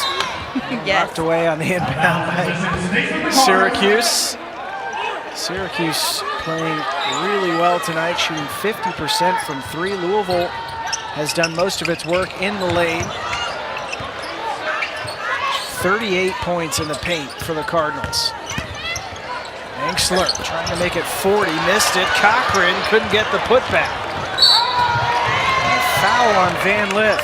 Yes. Knocked away on the inbound by Syracuse. Syracuse playing really well tonight, shooting 50% from 3. Louisville has done most of its work in the lane. 38 points in the paint for the Cardinals. Engstler trying to make it 40, missed it. Cochran couldn't get the putback. And a foul on Van Lith.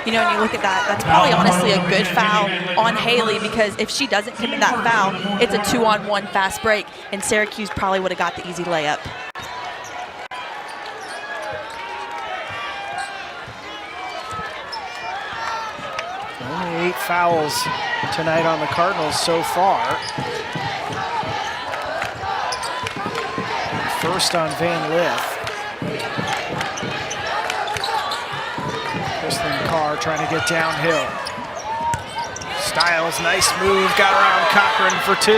You know, when you look at that, that's probably honestly a good foul on Haley, because if she doesn't commit that foul, it's a 2-on-1 fast break, and Syracuse probably would have got the easy layup. Only 8 fouls tonight on the Cardinals so far. First on Van Lith. Carr trying to get downhill. Styles, nice move, got around Cochran for 2.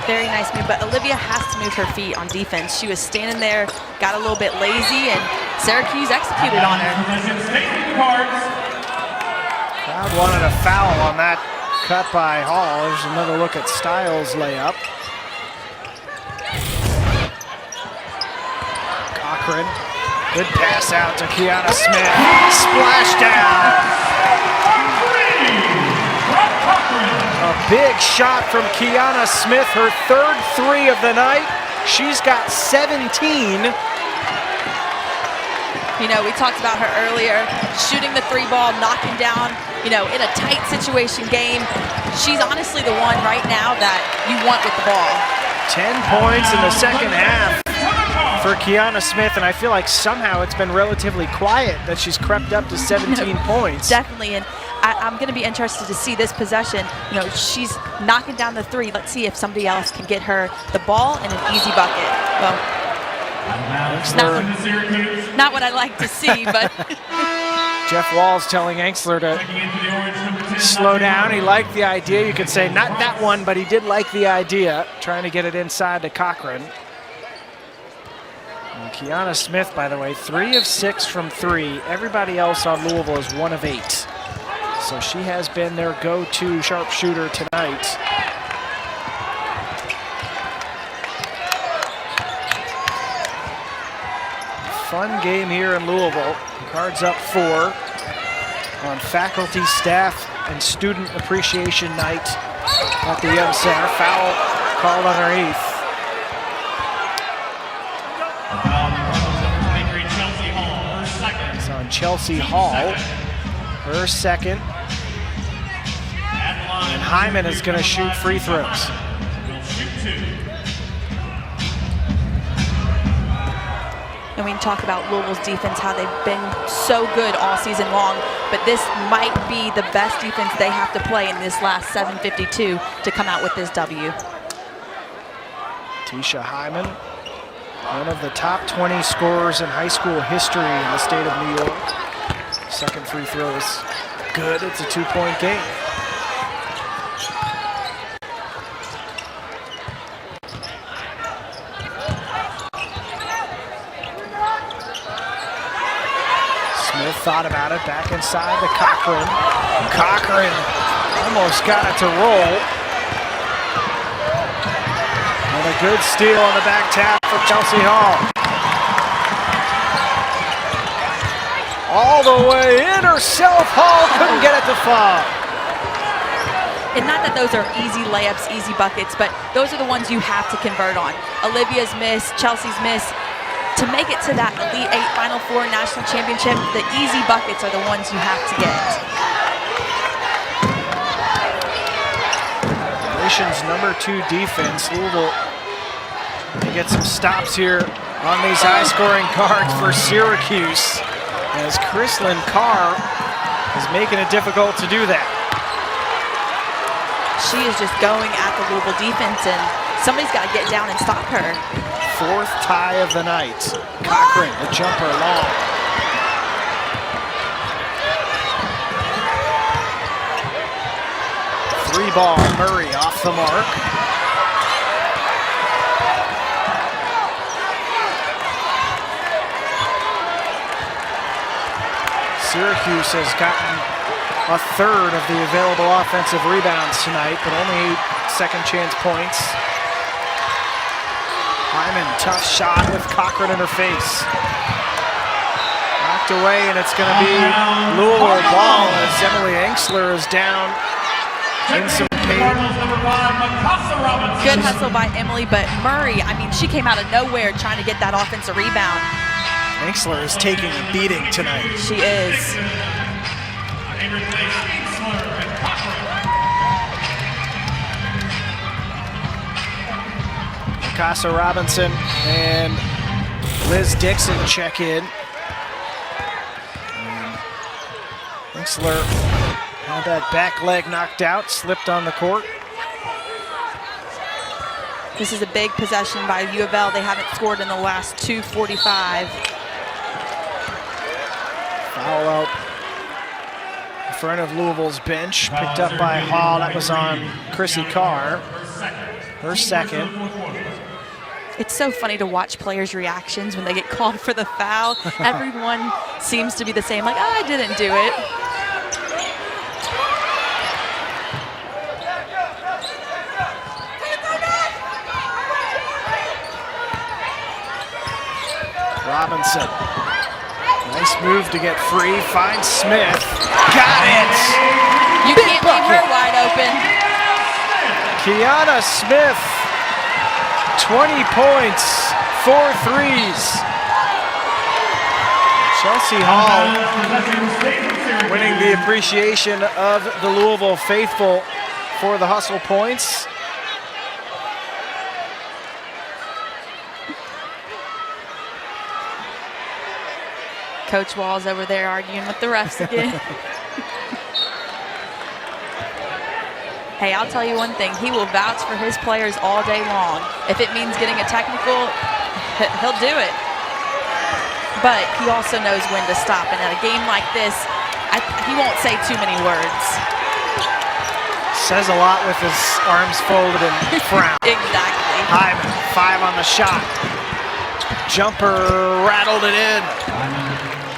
Very nice move, but Olivia has to move her feet on defense. She was standing there, got a little bit lazy, and Syracuse executed on her. Crowd wanted a foul on that cut by Hall. There's another look at Styles' layup. Cochran. Good pass out to Kiana Smith. Splashdown. A big shot from Kiana Smith, her 3rd 3 of the night. She's got 17. You know, we talked about her earlier, shooting the 3 ball, knocking down, you know, in a tight situation game. She's honestly the one right now that you want with the ball. 10 points in the second half for Kiana Smith, and I feel like somehow it's been relatively quiet that she's crept up to 17 points. Definitely, and I'm going to be interested to see this possession. You know, she's knocking down the 3. Let's see if somebody else can get her the ball and an easy bucket. Well, not what I like to see, but Jeff Walls telling Engstler to slow down. He liked the idea. You could say not that one, but he did like the idea, trying to get it inside to Cochran. And Kiana Smith, by the way, 3 of 6 from 3. Everybody else on Louisville is 1 of 8. So she has been their go-to sharpshooter tonight. Fun game here in Louisville. Cards up 4 on Faculty, Staff, and Student Appreciation Night at the Young Center. Foul called underneath. It's on Chelsea Hall, her 2nd. And Hyman is going to shoot free throws. And we can talk about Louisville's defense, how they've been so good all season long, but this might be the best defense they have to play in this last 7:52 to come out with this W. Tisha Hyman, one of the top 20 scorers in high school history in the state of New York. 2nd free throw is good. It's a 2-point game. Smith thought about it, back inside to Cochran. Cochran almost got it to roll. And a good steal on the back tap for Chelsea Hall. All the way in herself, Hall couldn't get it to fall. And not that those are easy layups, easy buckets, but those are the ones you have to convert on. Olivia's miss, Chelsea's miss. To make it to that Elite 8 Final Four National Championship, the easy buckets are the ones you have to get. Nation's number 2 defense. Louisville to get some stops here on these high-scoring cards for Syracuse. as Chrislyn Carr is making it difficult to do that. She is just going at the Louisville defense, and somebody's got to get down and stop her. Fourth tie of the night. Cochran, the jumper long. Three ball, Murray off the mark. Syracuse has gotten a third of the available offensive rebounds tonight, but only 8 second chance points. Hyman, tough shot with Cochran in her face. Knocked away, and it's going to be Louisville ball as Emily Enxler is down in some pain. Good hustle by Emily, but Murray, I mean, she came out of nowhere trying to get that offensive rebound. Enxler is taking a beating tonight. She is. Casa Robinson and Liz Dixon check in. Enxler had that back leg knocked out, slipped on the court. This is a big possession by U of L. They haven't scored in the last 2:45. Foul out in front of Louisville's bench, picked up by Hall. That was on Chrissy Carr, her second. It's so funny to watch players' reactions when they get called for the foul. Everyone seems to be the same, like, oh, I didn't do it. Robinson, nice move to get free, finds Smith, got it! You can't leave her wide open. Kiana Smith, 20 points, 4 threes. Chelsea Hall winning the appreciation of the Louisville faithful for the hustle points. Coach Wall's over there arguing with the refs again. Hey, I'll tell you one thing. He will vouch for his players all day long. If it means getting a technical, he'll do it. But he also knows when to stop. And at a game like this, he won't say too many words. Says a lot with his arms folded and frown. Exactly. Hyman, 5 on the shot. Jumper rattled it in.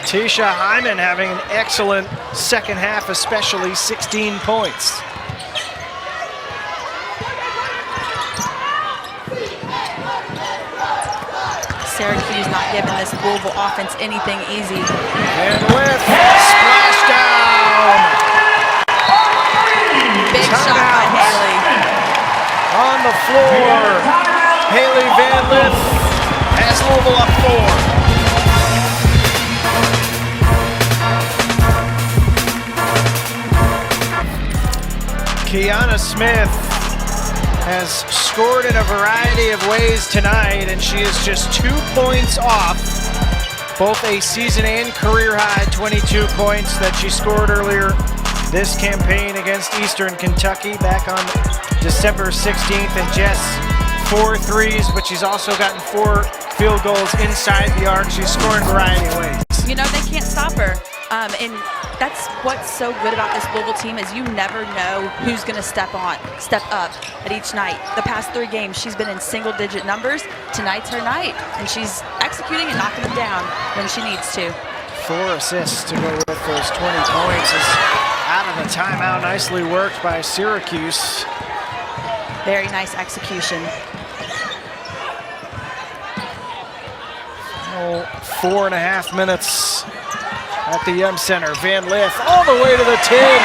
Tisha Hyman having an excellent second half, especially 16 points. Syracuse not giving this Louisville offense anything easy. And with splashdown. Big shot by Haley. On the floor, Haley Van Lith has Louisville up 4. Kiana Smith has scored in a variety of ways tonight, and she is just 2 points off both a season and career high 22 points that she scored earlier this campaign against Eastern Kentucky back on December 16th, and just 4 threes, but she's also gotten 4 field goals inside the arc. She's scoring a variety of ways. You know, they can't stop her. And that's what's so good about this Louisville team is you never know who's going to step up at each night. The past 3 games, she's been in single-digit numbers. Tonight's her night, and she's executing and knocking them down when she needs to. 4 assists to go with those 20 points is out of the timeout. Nicely worked by Syracuse. Very nice execution. 4.5 minutes at the Yum Center. Van Lith all the way to the 10.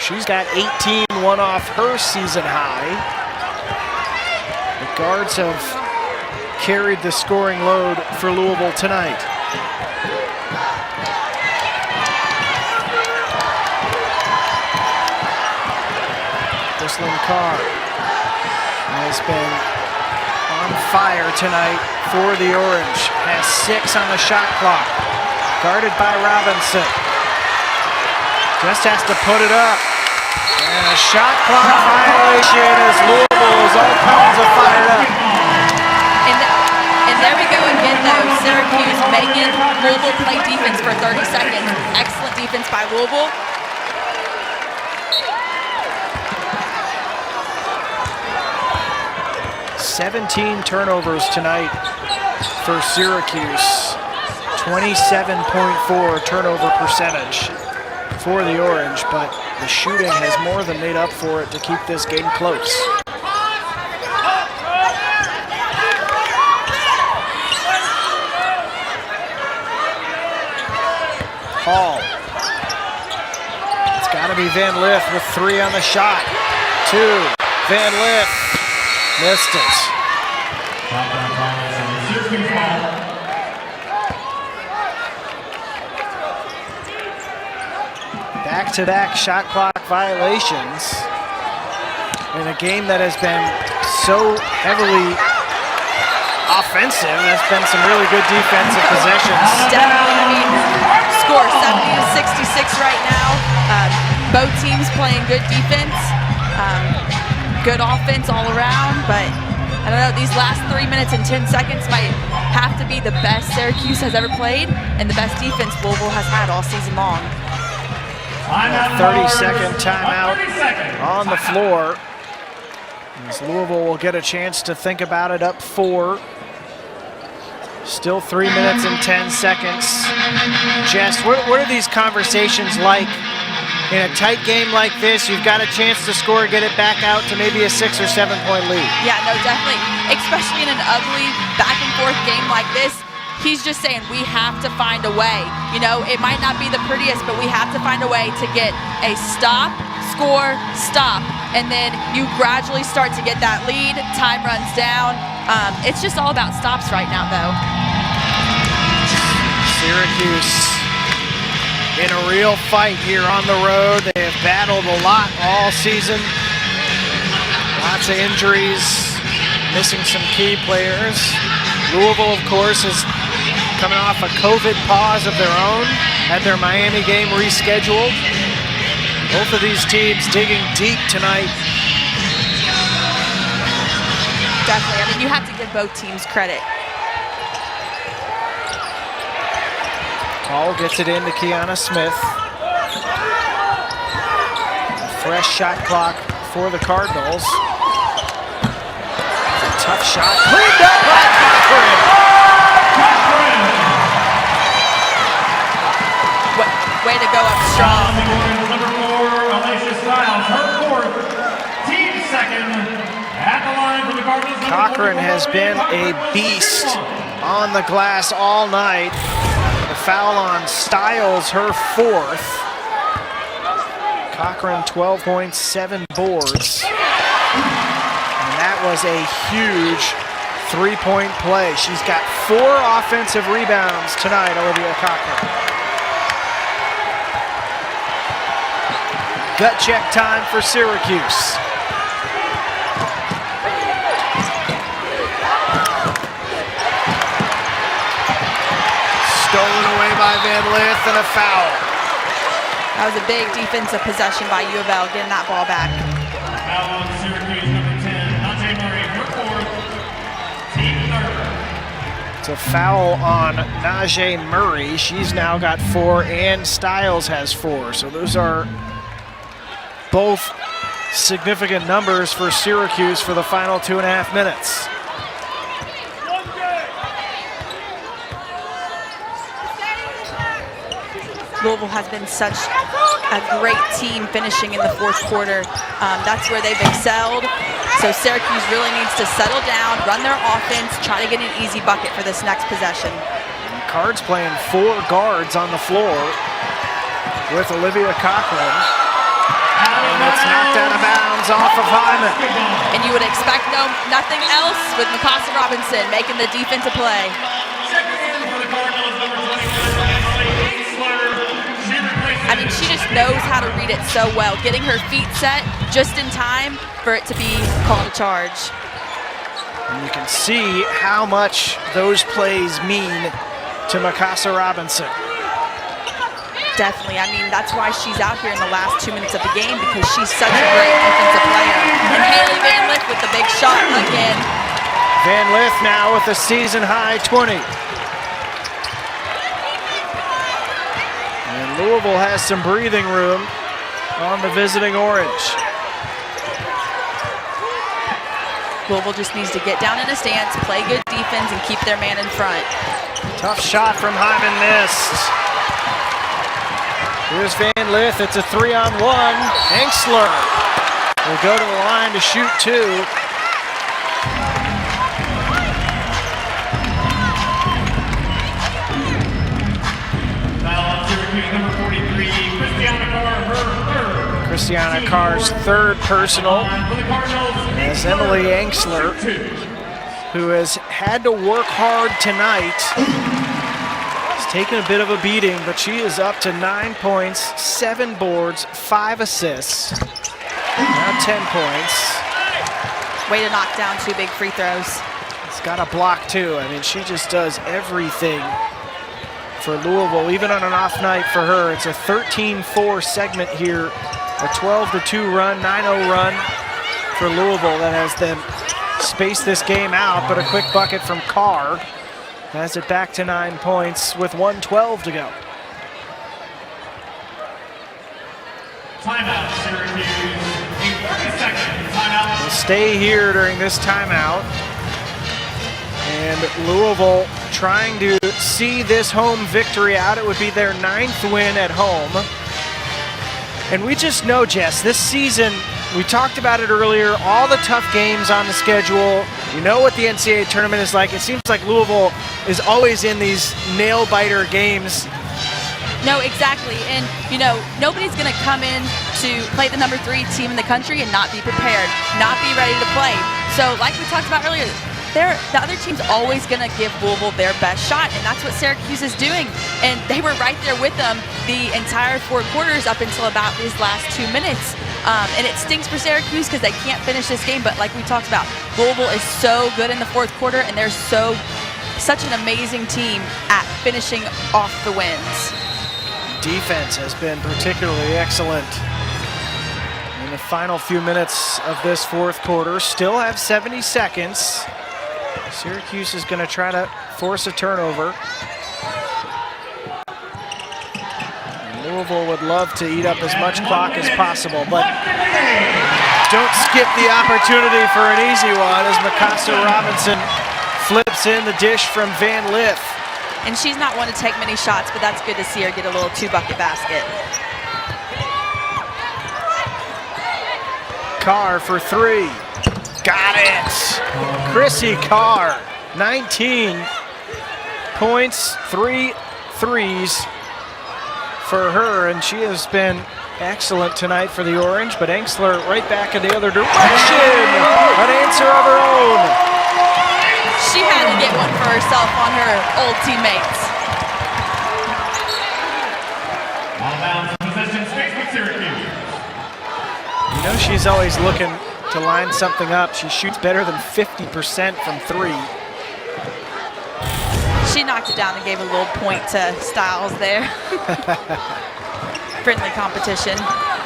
She's got 18, one off her season high. The guards have carried the scoring load for Louisville tonight. Chrislyn Carr has been on fire tonight for the Orange. Has 6 on the shot clock. Guarded by Robinson. Just has to put it up. And a shot clock violation as Louisville is all kinds of fired up. And there we go again, though. Syracuse making Louisville play defense for 30 seconds. Excellent defense by Louisville. "17 turnovers tonight for Syracuse. 27.4 turnover percentage for the Orange, but the shooting has more than made up for it to keep this game close. Hall. It's got to be Van Lith with 3 on the shot. 2. Van Lith missed it. Back-to-back shot clock violations in a game that has been so heavily offensive. That's been some really good defensive possessions. Definitely. I mean, score 70-66 right now. Both teams playing good defense, good offense all around, but I don't know, these last 3 minutes and 10 seconds might have to be the best Syracuse has ever played and the best defense Louisville has had all season long. 30-second timeout on the floor. As Louisville will get a chance to think about it, up 4. Still 3 minutes and 10 seconds. Jess, what are these conversations like? In a tight game like this, you've got a chance to score, get it back out to maybe a 6 or 7 point lead. Yeah, no, definitely. Especially in an ugly back and forth game like this, he's just saying we have to find a way. You know, it might not be the prettiest, but we have to find a way to get a stop, score, stop. And then you gradually start to get that lead. Time runs down. It's just all about stops right now, though. Syracuse in a real fight here on the road. They have battled a lot all season. Lots of injuries, missing some key players. Louisville, of course, is coming off a COVID pause of their own, had their Miami game rescheduled. Both of these teams digging deep tonight. Definitely. I mean, you have to give both teams credit. Hall gets it into Kiana Smith. A fresh shot clock for the Cardinals. It's a tough shot. Cleaned up by Cochran. Way to go up strong. Number 4, Alicia Stiles, her 4th, team 2nd, at the line for the Cardinals. Cochran has been a beast on the glass all night. The foul on Stiles, her 4th. Cochran 12 points, 7 boards. And that was a huge 3-point play. She's got 4 offensive rebounds tonight, Olivia Cochran. Gut check time for Syracuse. Stolen away by Van Lith and a foul. That was a big defensive possession by U of L, getting that ball back. Foul on Syracuse, number 10, Najee Murray, her 4th, team 3rd. It's a foul on Najee Murray. She's now got 4 and Stiles has 4. So those are both significant numbers for Syracuse for the final 2.5 minutes. Louisville has been such a great team finishing in the 4th quarter. That's where they've excelled. So Syracuse really needs to settle down, run their offense, try to get an easy bucket for this next possession. And Cards playing 4 guards on the floor with Olivia Cochran. And it's knocked out of bounds off of Hyman. And you would expect nothing else with Mikasa Robinson making the defensive play. I mean, she just knows how to read it so well, getting her feet set just in time for it to be called a charge. And you can see how much those plays mean to Mikasa Robinson. Definitely. I mean, that's why she's out here in the last 2 minutes of the game, because she's such a great defensive player. And Haley Van Lith with the big shot again. Van Lith now with a season-high 20. And Louisville has some breathing room on the visiting Orange. Louisville just needs to get down in a stance, play good defense, and keep their man in front. Tough shot from Hyman, missed. Here's Van Lith, it's a 3-on-1. Enksler will go to the line to shoot 2. Christiana Carr's third personal, as Emily Enksler, who has had to work hard tonight, has taken a bit of a beating, but she is up to 9 points, 7 boards, 5 assists, now 10 points. Way to knock down 2 big free throws. It's got a block too. I mean, she just does everything for Louisville, even on an off night for her. It's a 13-4 segment here. A 12-2 run, 9-0 run for Louisville that has them space this game out, but a quick bucket from Carr has it back to 9 points with 1:12 to go. Timeout, Syracuse. A 30-second timeout. We'll stay here during this timeout. And Louisville trying to see this home victory out. It would be their 9th win at home. And we just know, Jess, this season, we talked about it earlier, all the tough games on the schedule. You know what the NCAA tournament is like. It seems like Louisville is always in these nail-biter games. No, exactly. And, you know, nobody's going to come in to play the number 3 team in the country and not be prepared, not be ready to play. So, like we talked about earlier, the other team's always going to give Louisville their best shot, and that's what Syracuse is doing. And they were right there with them the entire 4 quarters up until about these last 2 minutes. And it stinks for Syracuse because they can't finish this game, but like we talked about, Louisville is so good in the 4th quarter, and they're such an amazing team at finishing off the wins. Defense has been particularly excellent in the final few minutes of this 4th quarter. Still have 70 seconds. Syracuse is going to try to force a turnover. And Louisville would love to eat up as much clock as possible, but don't skip the opportunity for an easy one as Mikasa Robinson flips in the dish from Van Lith. And she's not one to take many shots, but that's good to see her get a little 2-bucket basket. Carr for 3. Got it! Chrissy Carr, 19 points, 3 threes for her, and she has been excellent tonight for the Orange, but Enksler right back in the other direction! An answer of her own! She had to get one for herself on her old teammates. Out-of-bounds possession space with Syracuse. You know she's always looking to line something up. She shoots better than 50% from 3. She knocked it down and gave a little point to Styles there. Friendly competition.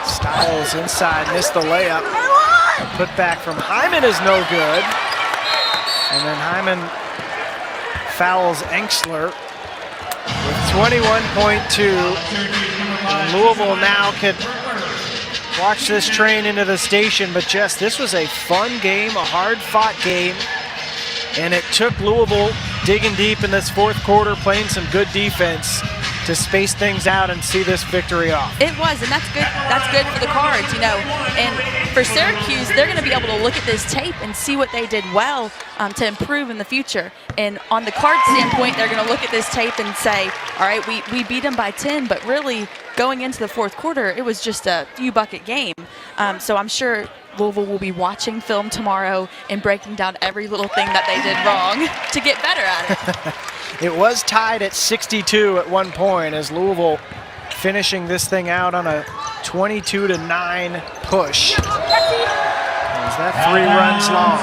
Styles inside, missed the layup. Put back from Hyman is no good. And then Hyman fouls Enksler with 21.2. And Louisville now can watch this train into the station, but Jess, this was a fun game, a hard-fought game, and it took Louisville digging deep in this 4th quarter, playing some good defense to space things out and see this victory off. It was, and that's good. That's good for the Cards, you know. And for Syracuse, they're going to be able to look at this tape and see what they did well to improve in the future. And on the Cards standpoint, they're going to look at this tape and say, all right, we beat them by 10, but really going into the 4th quarter, it was just a few bucket game. So I'm sure Louisville will be watching film tomorrow and breaking down every little thing that they did wrong to get better at it. It was tied at 62 at one point as Louisville finishing this thing out on a 22-9 push. As that 3 runs long.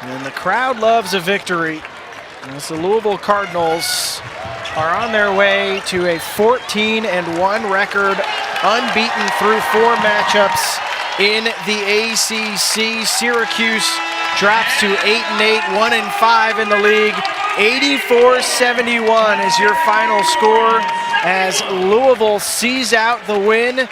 And the crowd loves a victory, as the Louisville Cardinals are on their way to a 14-1 record, unbeaten through 4 matchups in the ACC. Syracuse drops to 8-8, 1-5 in the league. 84-71 is your final score as Louisville sees out the win